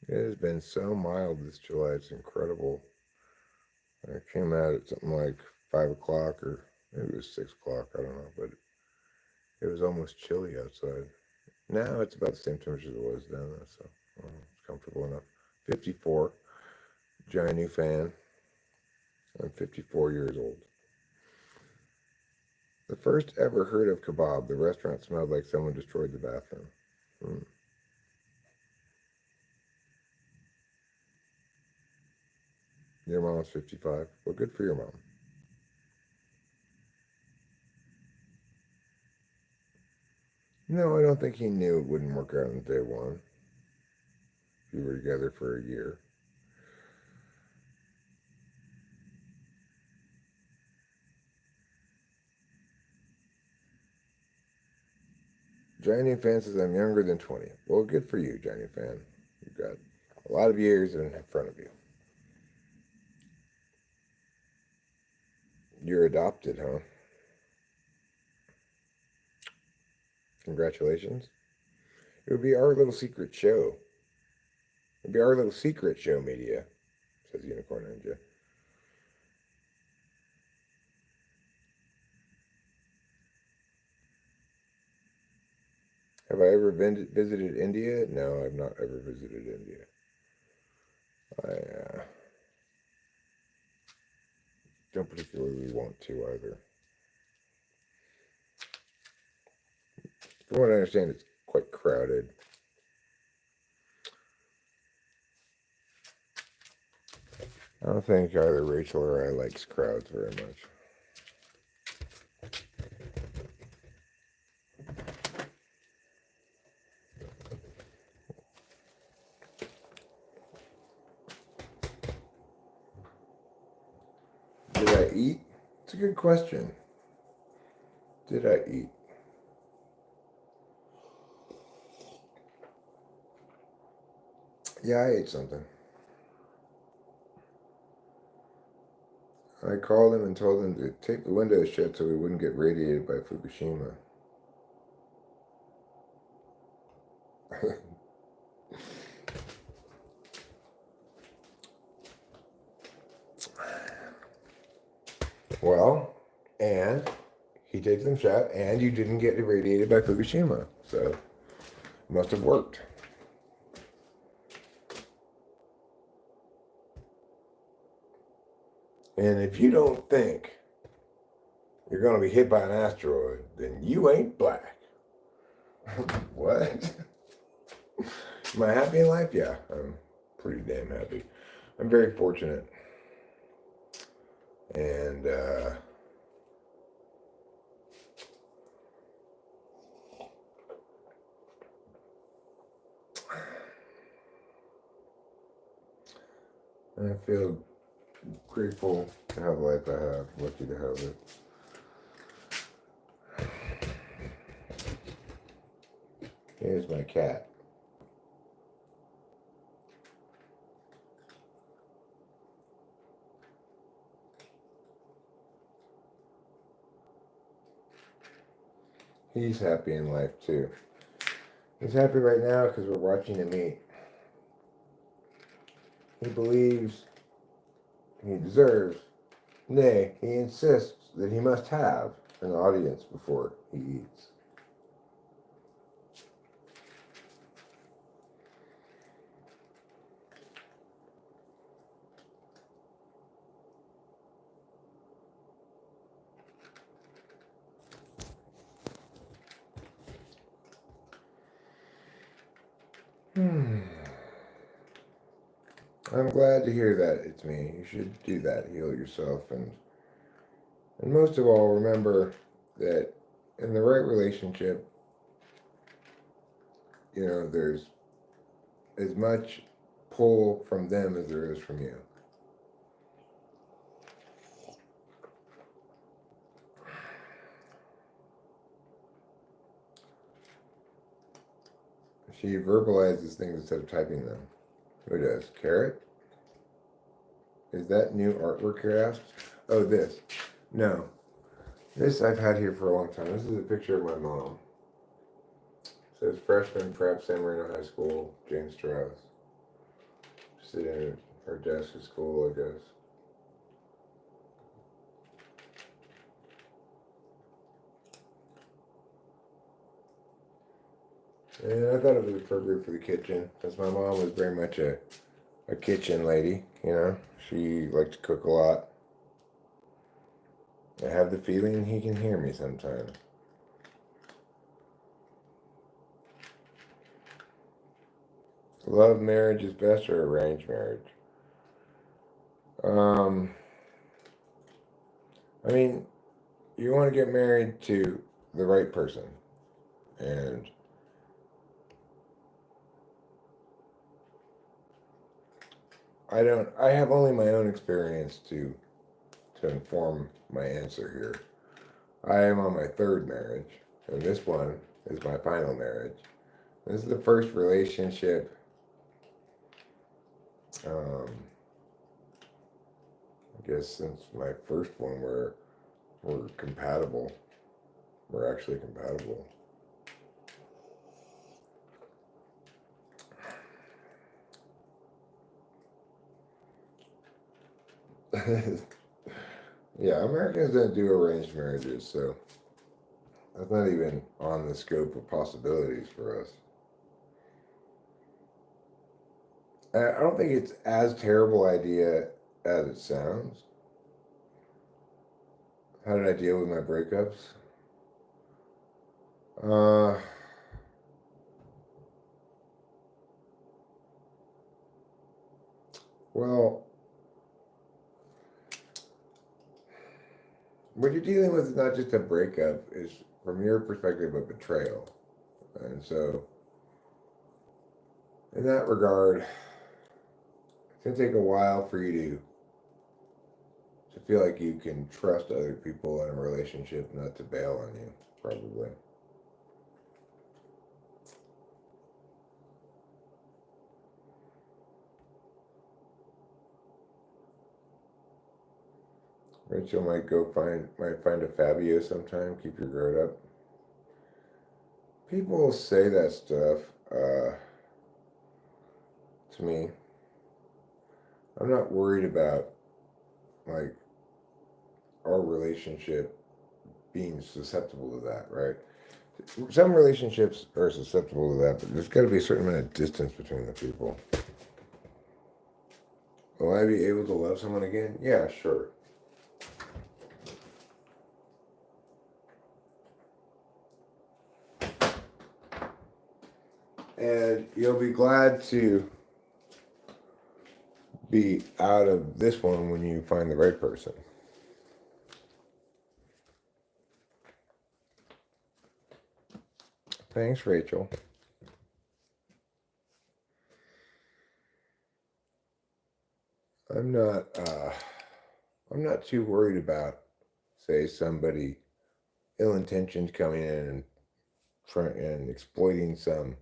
It has been so mild this July. It's incredible. I came out at something like 5 o'clock or maybe it was 6 o'clock. I don't know, but it was almost chilly outside. Now it's about the same temperature as it was down there, so it's comfortable enough. 54, giant new fan. I'm 54 years old. The first ever heard of kebab. The restaurant smelled like someone destroyed the bathroom. Your mom's 55. Well, good for your mom. No, I don't think he knew it wouldn't work out on day one. If you were together for a year. Johnny Fan says I'm younger than 20. Well, good for you, Johnny Fan. You've got a lot of years in front of you. You're adopted, huh? Congratulations. It would be our little secret show. It would be our little secret show media, says Unicorn Ninja. Have I ever visited India? No, I've not ever visited India. I don't particularly want to either. From what I understand, it's quite crowded. I don't think either Rachel or I likes crowds very much. Did I eat? It's a good question. Did I eat? Yeah, I ate something. I called him and told him to tape the windows shut so we wouldn't get radiated by Fukushima. Well, and he taped them shut, and you didn't get irradiated by Fukushima. So, it must have worked. And if you don't think you're going to be hit by an asteroid, then you ain't black. What? Am I happy in life? Yeah, I'm pretty damn happy. I'm very fortunate. And, I feel grateful to have the life I have, lucky to have it. Here's my cat. He's happy in life too. He's happy right now because we're watching him eat. He believes he deserves, nay, he insists that he must have an audience before he eats. I'm glad to hear that it's me. You should do that. Heal yourself and most of all, remember that in the right relationship, there's as much pull from them as there is from you. She verbalizes things instead of typing them. Who does? Carrot? Is that new artwork you're asked? Oh, this. No. This I've had here for a long time. This is a picture of my mom. It says freshman prep, San Marino High School, Jane Strauss. Sitting at her desk at school, I guess. And I thought it was appropriate for the kitchen, because my mom was very much a kitchen lady, She liked to cook a lot. I have the feeling he can hear me sometimes. Love marriage is best or arranged marriage? I mean, you want to get married to the right person. And I have only my own experience to inform my answer here. I am on my third marriage, and this one is my final marriage. This is the first relationship I guess since my first one we're compatible. We're actually compatible. Yeah, Americans don't do arranged marriages, so that's not even on the scope of possibilities for us. I don't think it's as terrible idea as it sounds. How did I deal with my breakups? Well, what you're dealing with is not just a breakup, it's from your perspective a betrayal. And so, in that regard, it's going to take a while for you to feel like you can trust other people in a relationship not to bail on you, probably. Rachel might find a Fabio sometime. Keep your guard up. People say that stuff to me. I'm not worried about like our relationship being susceptible to that, right? Some relationships are susceptible to that, but there's got to be a certain amount of distance between the people. Will I be able to love someone again? Yeah, sure. And you'll be glad to be out of this one when you find the right person. Thanks, Rachel. I'm not too worried about, say, somebody ill-intentioned coming in and exploiting some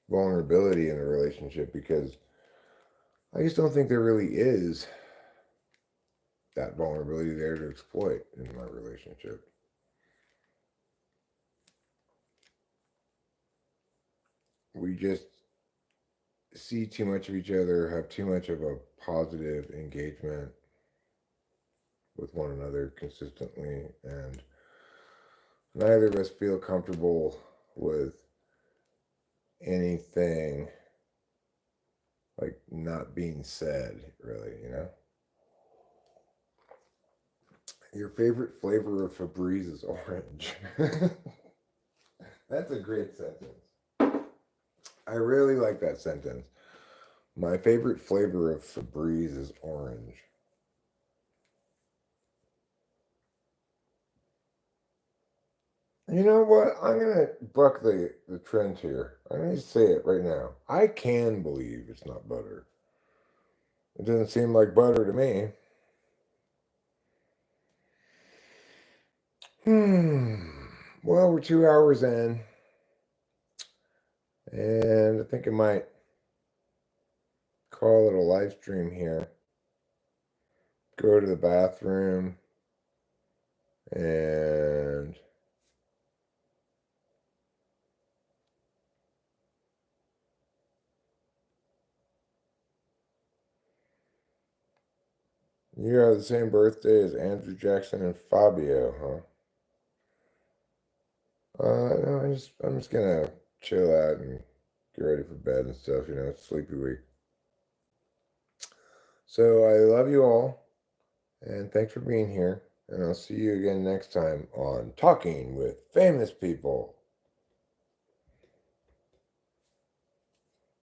vulnerability in a relationship, because I just don't think there really is that vulnerability there to exploit in my relationship. We just see too much of each other, have too much of a positive engagement with one another consistently, and neither of us feel comfortable with anything like not being said, really, you know? Your favorite flavor of Febreze is orange. That's a great sentence. I really like that sentence. My favorite flavor of Febreze is orange. You know what? I'm going to buck the trend here. I'm going to say it right now. I can believe it's not butter. It doesn't seem like butter to me. Well, we're 2 hours in. And I think I might call it a live stream here. Go to the bathroom and you have the same birthday as Andrew Jackson and Fabio, huh? No, I'm just gonna chill out and get ready for bed and stuff. You know, it's sleepy week. So I love you all, and thanks for being here. And I'll see you again next time on Talking with Famous People.